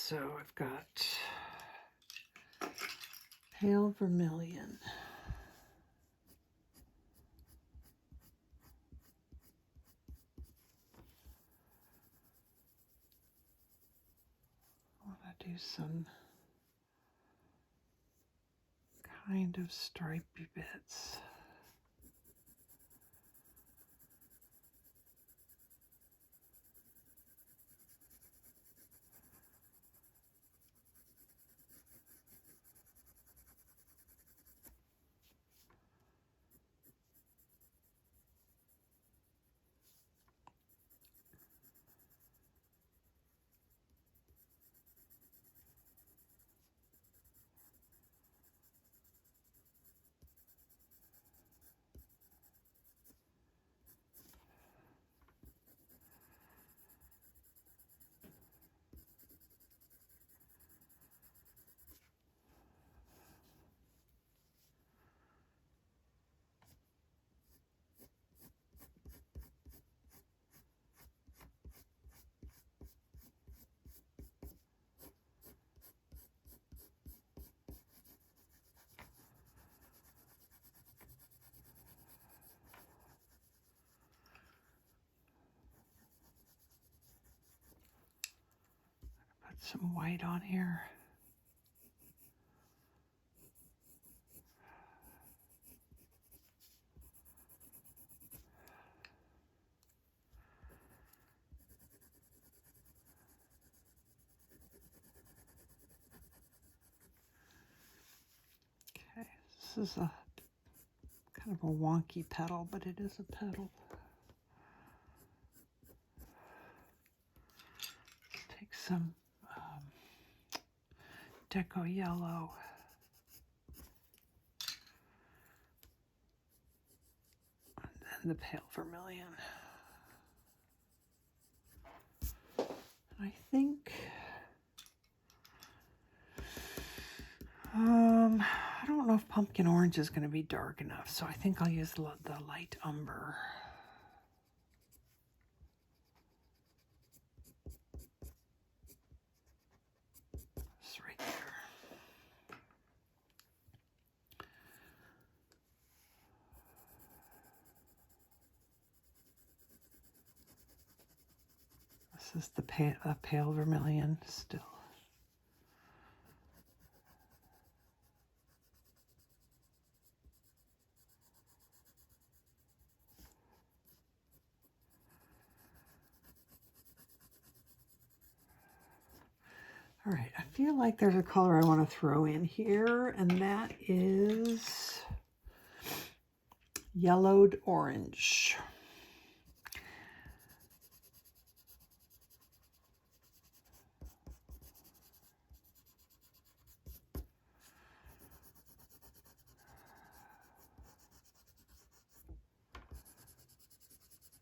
So I've got pale vermilion. I want to do some kind of stripy bits. Put some white on here. Okay, this is a kind of a wonky petal, but it is a petal. Take some Deco Yellow. And then the pale vermilion. And I think, I don't know if pumpkin orange is going to be dark enough, so I think I'll use the light umber. It's right there. This is the pale vermilion still. All right, I feel like there's a color I want to throw in here, and that is yellowed orange.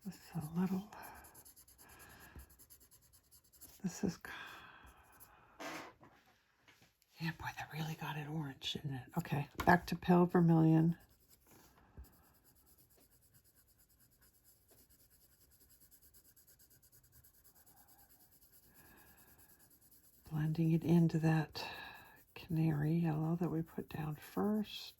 Just a little. This is, yeah, boy, that really got it orange, didn't it? Okay, back to pale vermilion. Blending it into that canary yellow that we put down first.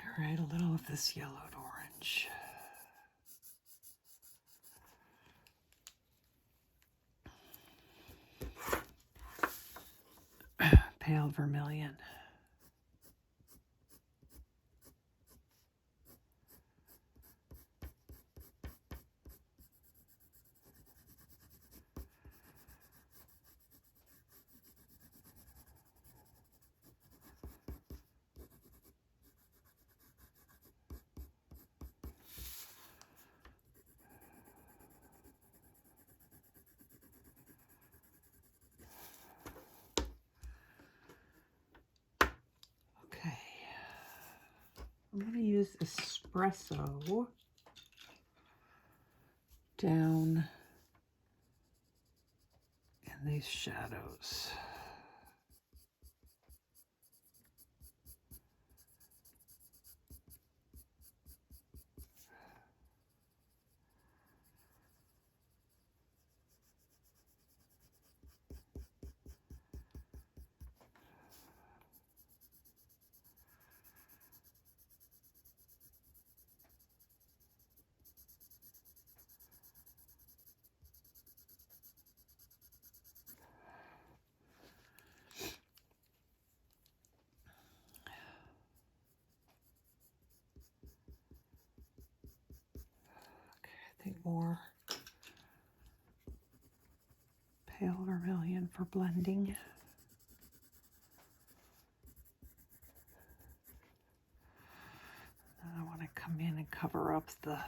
All right, a little of this yellowed orange. Pale vermilion. I'm going to use espresso down in these shadows. using more pale vermilion for blending. And I want to come in and cover up the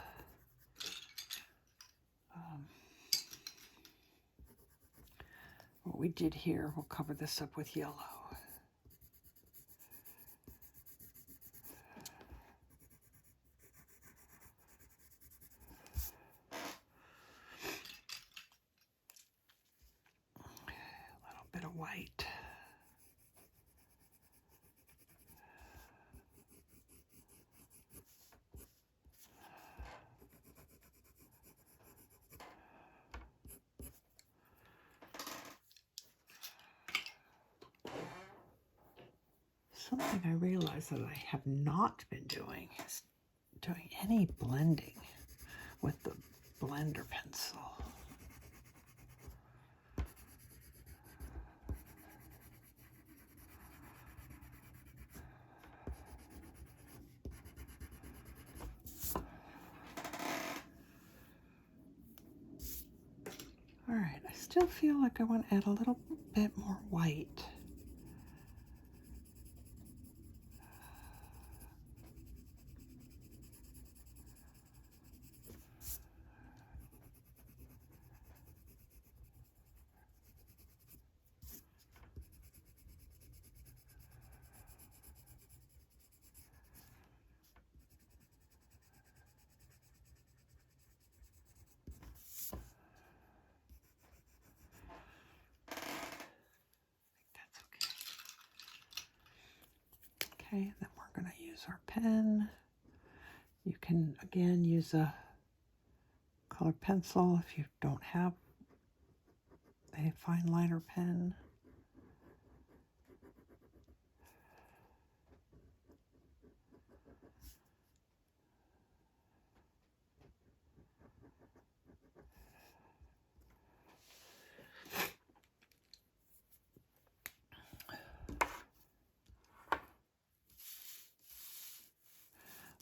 what we did here. We'll cover this up with yellow. A little bit of white. Something I realized that I have not been doing is doing any blending with the blender pencil. All right, I still feel like I want to add a little bit more white. Okay, then we're going to use our pen. You can, again, use a colored pencil if you don't have a fine liner pen.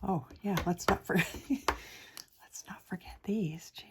Oh, yeah, let's not forget these. Jeez.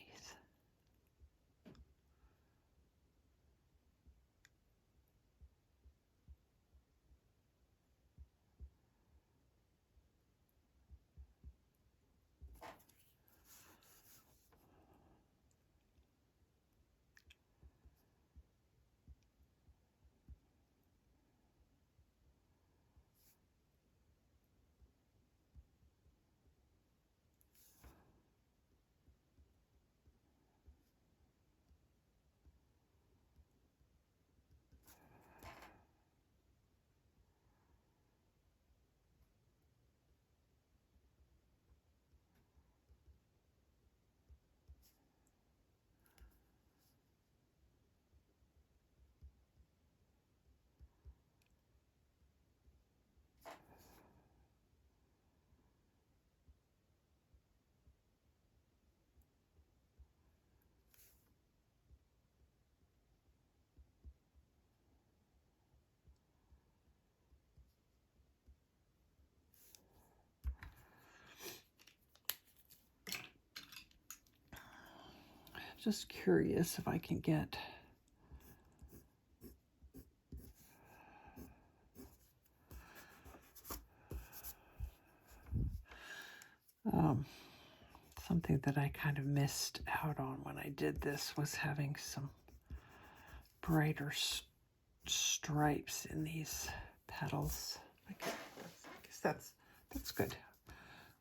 Just curious if I can get something that I kind of missed out on when I did this was having some brighter stripes in these petals. I guess that's good.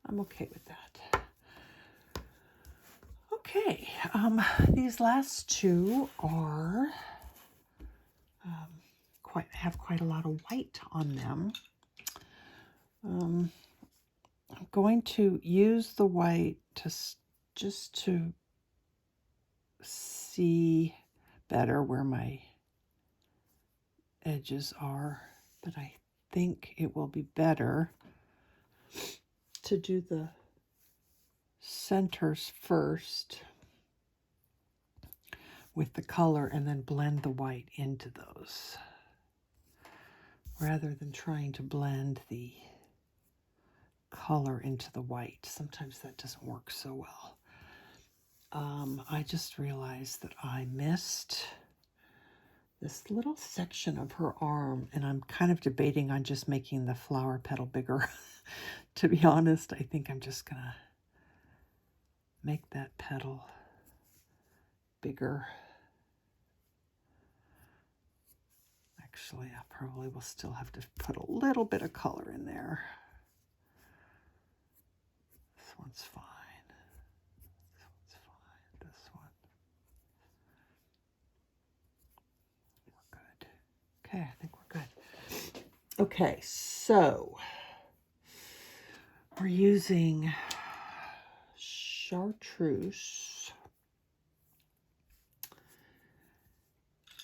I'm okay with that. Okay, these last two are have quite a lot of white on them. I'm going to use the white just to see better where my edges are, but I think it will be better to do the centers first with the color and then blend the white into those, rather than trying to blend the color into the white. Sometimes that doesn't work so well. I just realized that I missed this little section of her arm, and I'm kind of debating on just making the flower petal bigger. To be honest, I think I'm just gonna make that petal bigger. Actually, I probably will still have to put a little bit of color in there. This one's fine. This one's fine. This one. We're good. Okay, I think we're good. Okay, so we're using Chartreuse.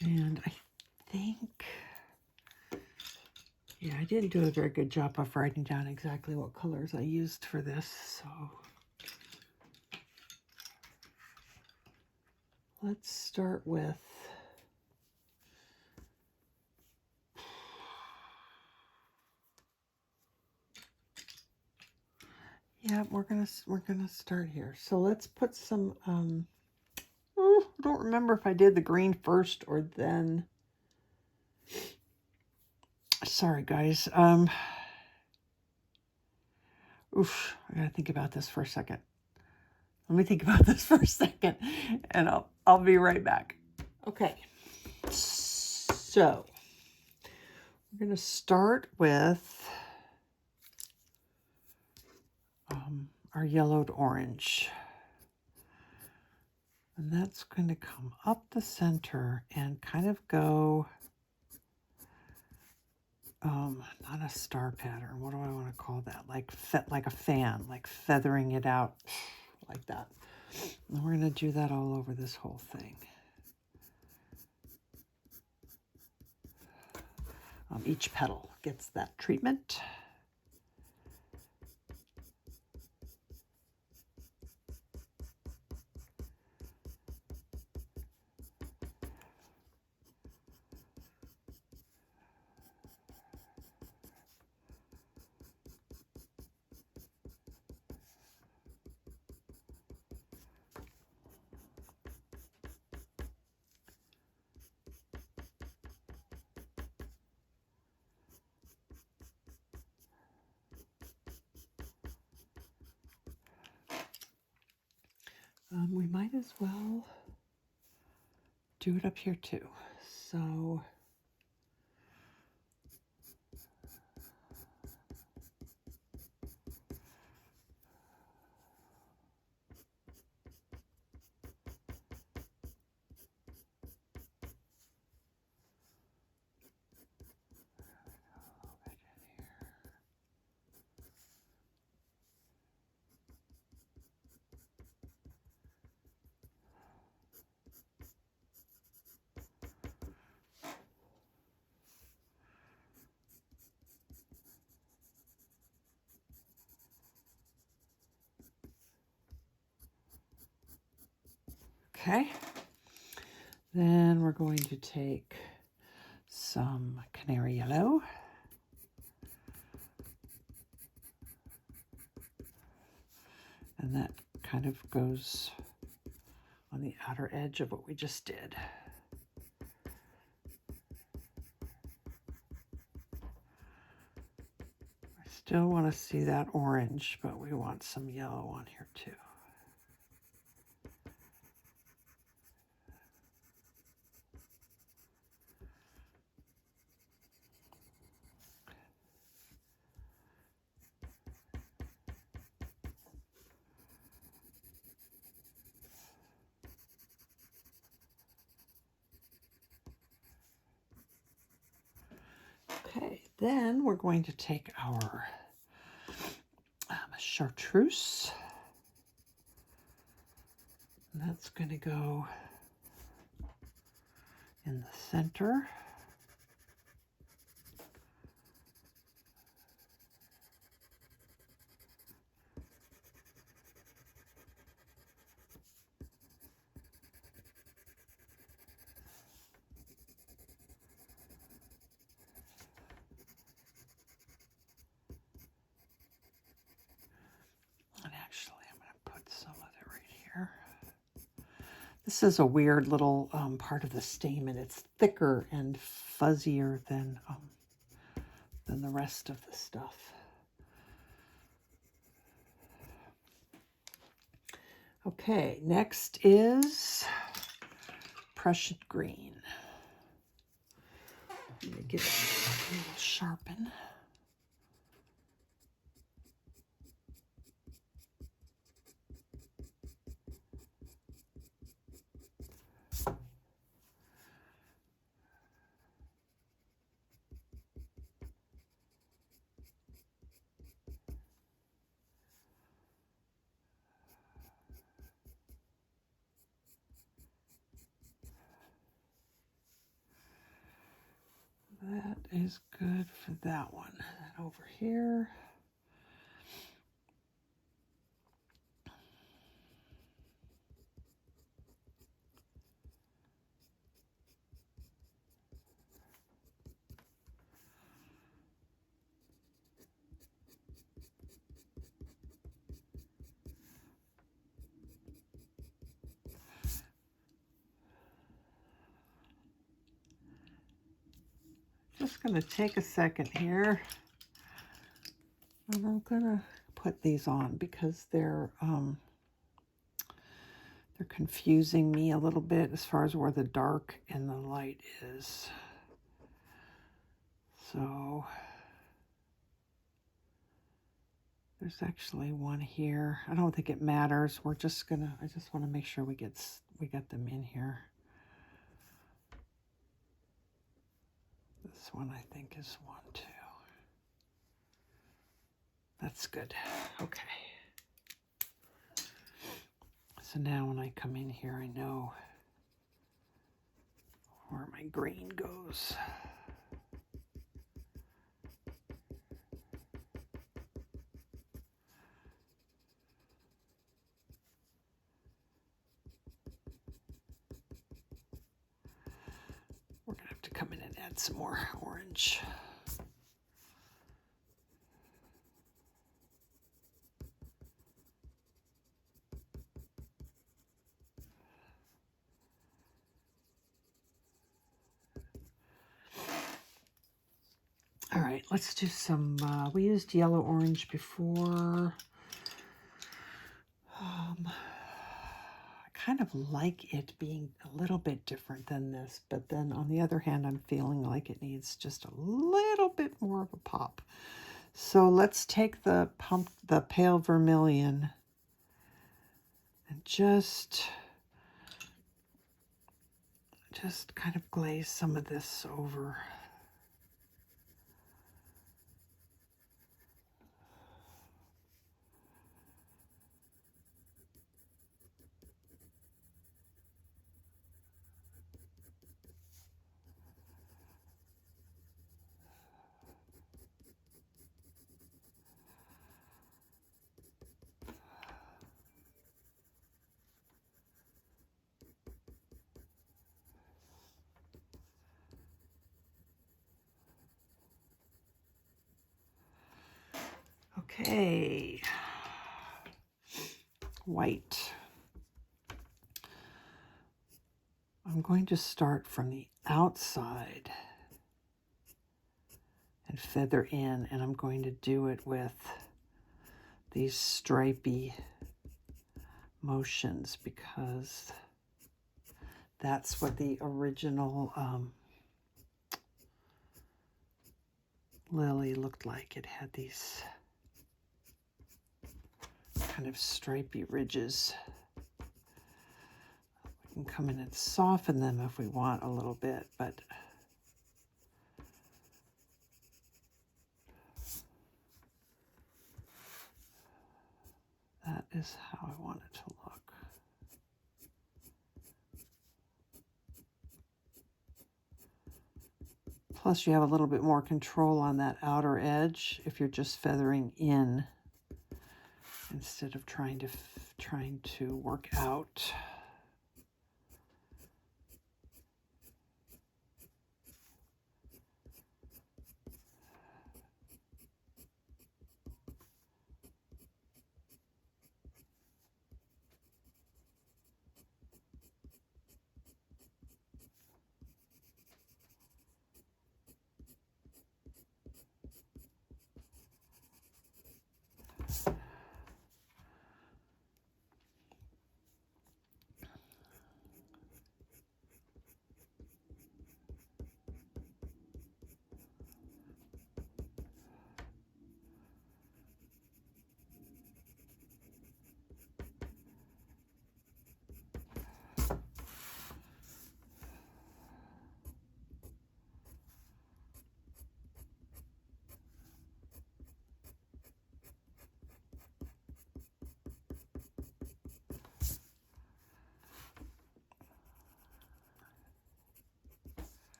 And I think, yeah, I didn't do a very good job of writing down exactly what colors I used for this, so let's start with we're gonna start here. So let's put some I don't remember if I did the green first or then. Sorry guys. Oof, I gotta think about this for a second. Let me think about this for a second, and I'll be right back. Okay, so we're gonna start with our yellowed orange, and that's going to come up the center and kind of go not a star pattern. What do I want to call that? Like a fan, like feathering it out like that. And we're going to do that all over this whole thing. Each petal gets that treatment. We might as well do it up here too. So okay, then we're going to take some Canary Yellow. And that kind of goes on the outer edge of what we just did. I still want to see that orange, but we want some yellow on here too. Okay, then we're going to take our Chartreuse, and that's going to go in the center. And actually, I'm going to put some of it right here. This is a weird little part of the stamen. It's thicker and fuzzier than the rest of the stuff. Okay, next is Prussian Green. Let me give it a little sharpen. That is good for that one. And over here. Just going to take a second here, and I'm going to put these on because they're confusing me a little bit as far as where the dark and the light is. So there's actually one here. I don't think it matters. I just want to make sure we get them in here. This one I think is 1, 2. That's good. Okay. So now when I come in here, I know where my green goes. We're going to have to come in and add some more orange. All right, let's do some, we used yellow orange before. I kind of like it being a little bit different than this, but then on the other hand, I'm feeling like it needs just a little bit more of a pop. So let's take the pale vermilion and just kind of glaze some of this over. Okay, white. I'm going to start from the outside and feather in, and I'm going to do it with these stripy motions because that's what the original Lily looked like. It had these kind of stripy ridges. We can come in and soften them if we want a little bit, but that is how I want it to look. Plus you have a little bit more control on that outer edge if you're just feathering in instead of trying to work out.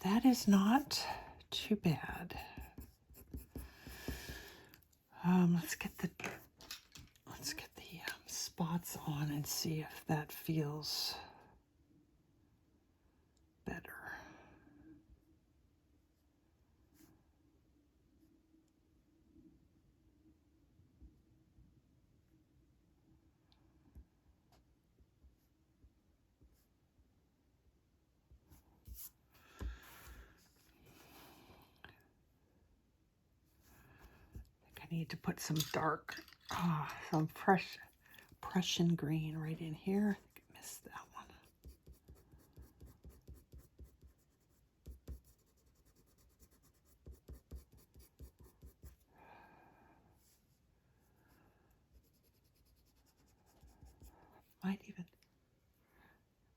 that is not too bad. Let's get the spots on and see if that feels better. I need to put some dark, some Prussian green right in here. I think I missed that one.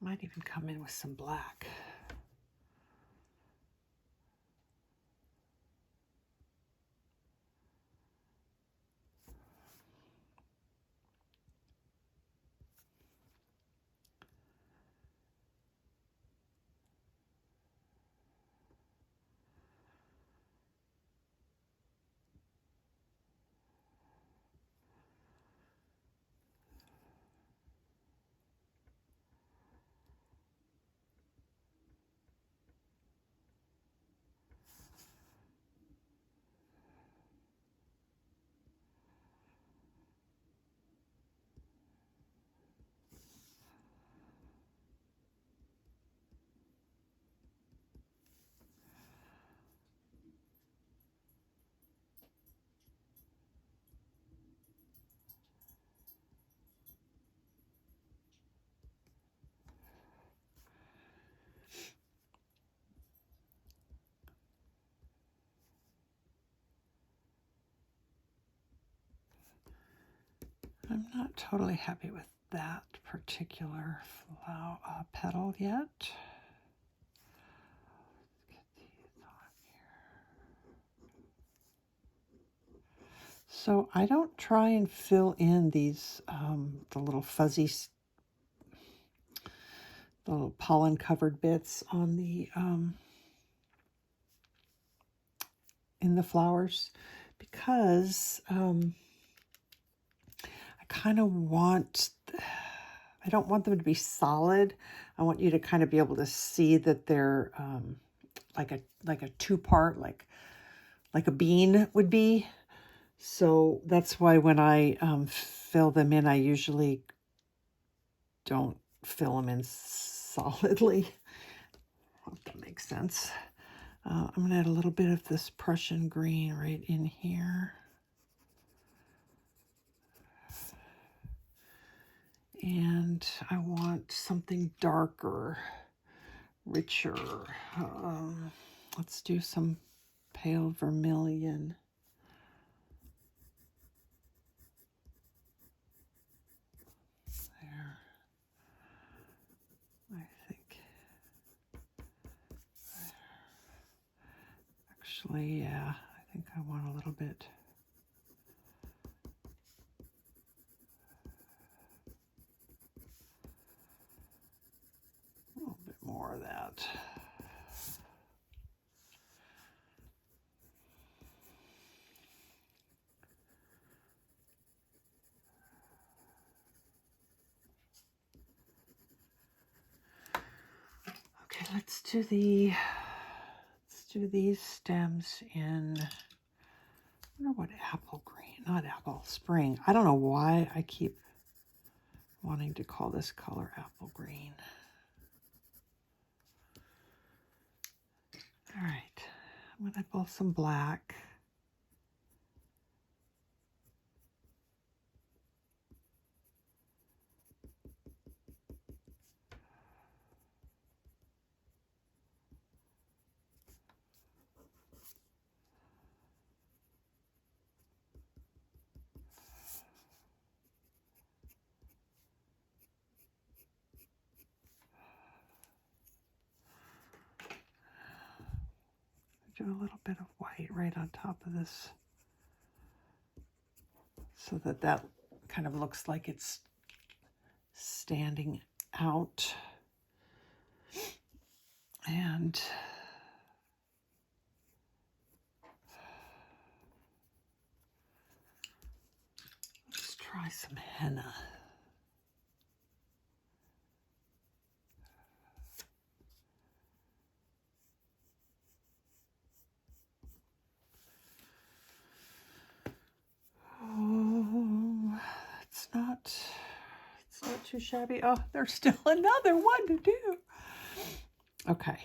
Might even come in with some black. I'm not totally happy with that particular flower petal yet. Let's get these on here. So I don't try and fill in these the little fuzzy, the little pollen covered bits on the in the flowers, because I kind of want, I don't want them to be solid. I want you to kind of be able to see that they're like a two-part, like a bean would be. So that's why when I fill them in, I usually don't fill them in solidly. I hope that makes sense. I'm going to add a little bit of this Prussian green right in here. And I want something darker, richer. Let's do some pale vermilion. There. I think. Actually, yeah, I think I want a little bit. A little bit more of that. Okay, let's do these stems in, I wonder what apple green, not apple, spring. I don't know why I keep wanting to call this color apple green. All right, I'm going to pull some black. Do a little bit of white right on top of this so that that kind of looks like it's standing out. And try some henna. Oh, it's not too shabby. Oh, there's still another one to do. Okay.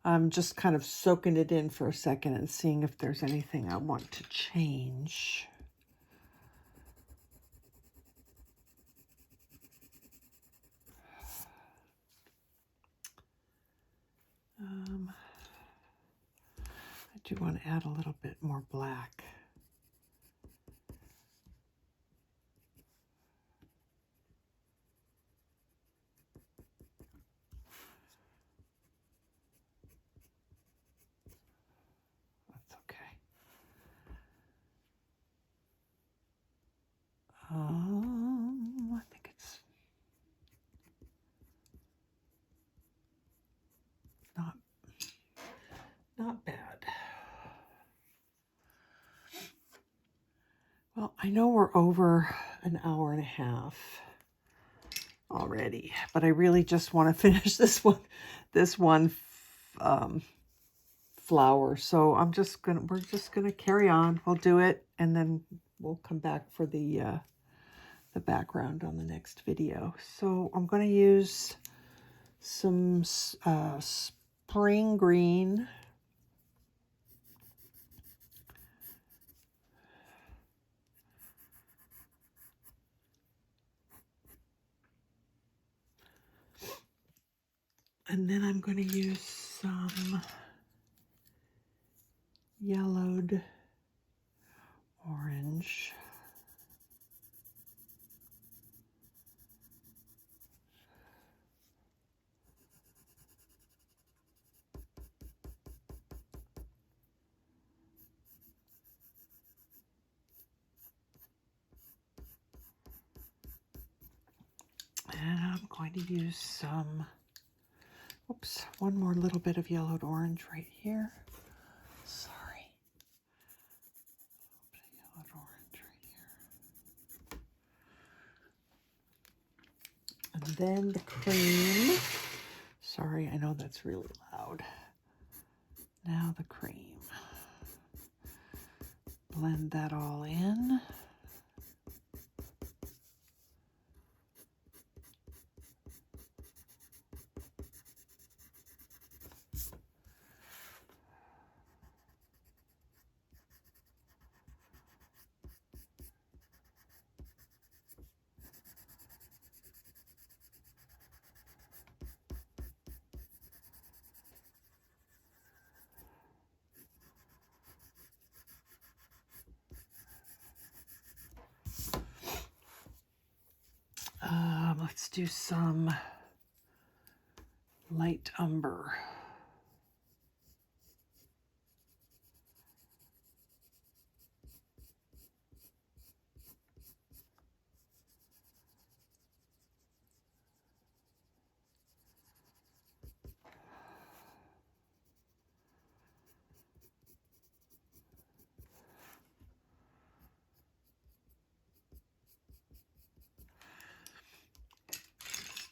I'm just kind of soaking it in for a second and seeing if there's anything I want to change. I do want to add a little bit more black. That's okay. I think it's not bad. Well, I know we're over an hour and a half already, but I really just want to finish this one flower. So we're just gonna carry on. We'll do it, and then we'll come back for the background on the next video. So I'm going to use some spring green. And then I'm going to use some yellowed orange. And I'm going to use some, oops, one more little bit of yellowed orange right here. Sorry. Yellowed orange right here. And then the cream. Sorry, I know that's really loud. Now the cream. Blend that all in. Let's do some light umber.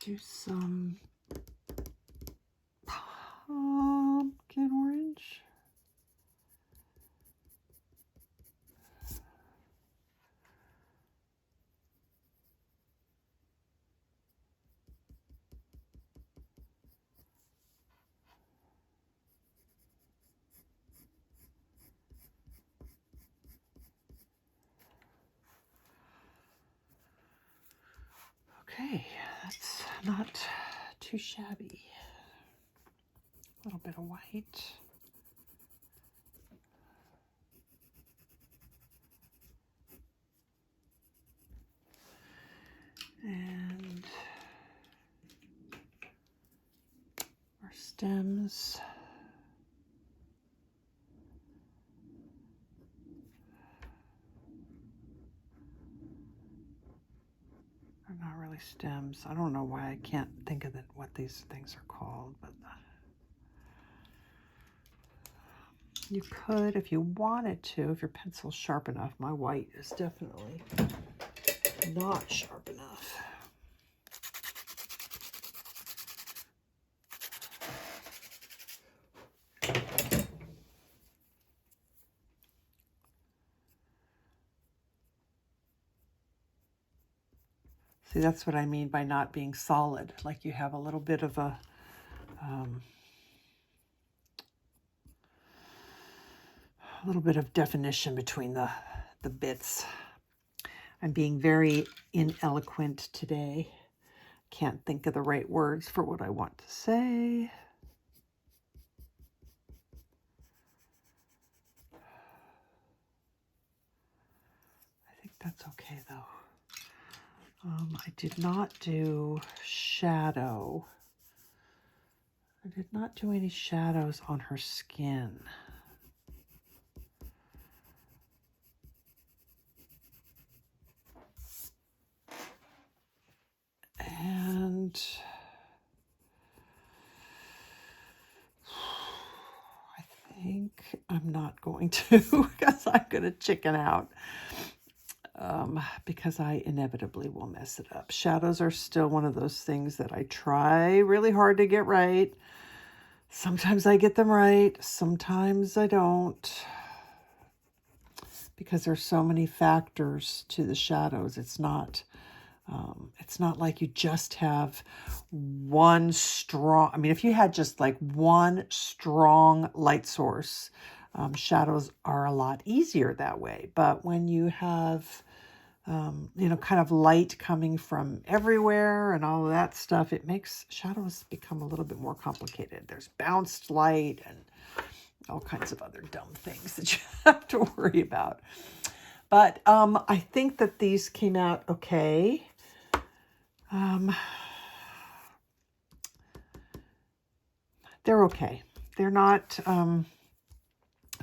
Do some pumpkin orange. Okay, that's not too shabby. A little bit of white. And our stems. They're not really stems. I don't know why I can't think of what these things are called, but You could, if you wanted to, if your pencil's sharp enough. My white is definitely not sharp enough. See, that's what I mean by not being solid. Like you have a little bit of a definition between the bits. I'm being very ineloquent today. Can't think of the right words for what I want to say. I think that's okay though. I did not do shadow. I did not do any shadows on her skin. And I think I'm not going to because I'm going to chicken out. Because I inevitably will mess it up. Shadows are still one of those things that I try really hard to get right. Sometimes I get them right, sometimes I don't. Because there's so many factors to the shadows. It's not like you just have one strong, I mean, if you had just like one strong light source, shadows are a lot easier that way. But when you have kind of light coming from everywhere and all of that stuff, it makes shadows become a little bit more complicated. There's bounced light and all kinds of other dumb things that you have to worry about. But I think that these came out okay. They're okay. They're not,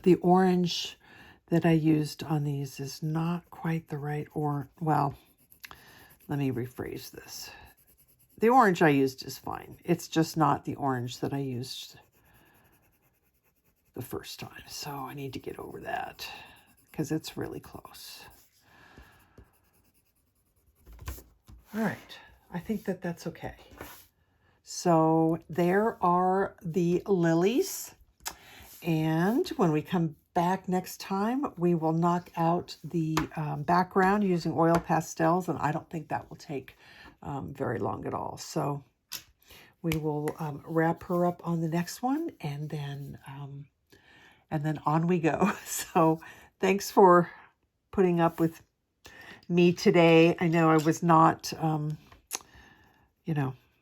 the orange that I used on these is not quite the right well, let me rephrase this. The orange I used is fine. It's just not the orange that I used the first time. So I need to get over that because it's really close. All right. I think that that's okay. So there are the lilies. And when we come back next time, we will knock out the background using oil pastels, and I don't think that will take very long at all. So we will wrap her up on the next one, and then on we go. So thanks for putting up with me today. I know I was not,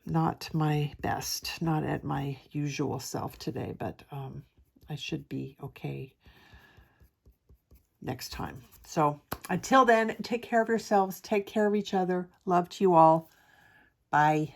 not my best, not at my usual self today, but I should be okay next time. So until then, take care of yourselves, take care of each other. Love to you all. Bye.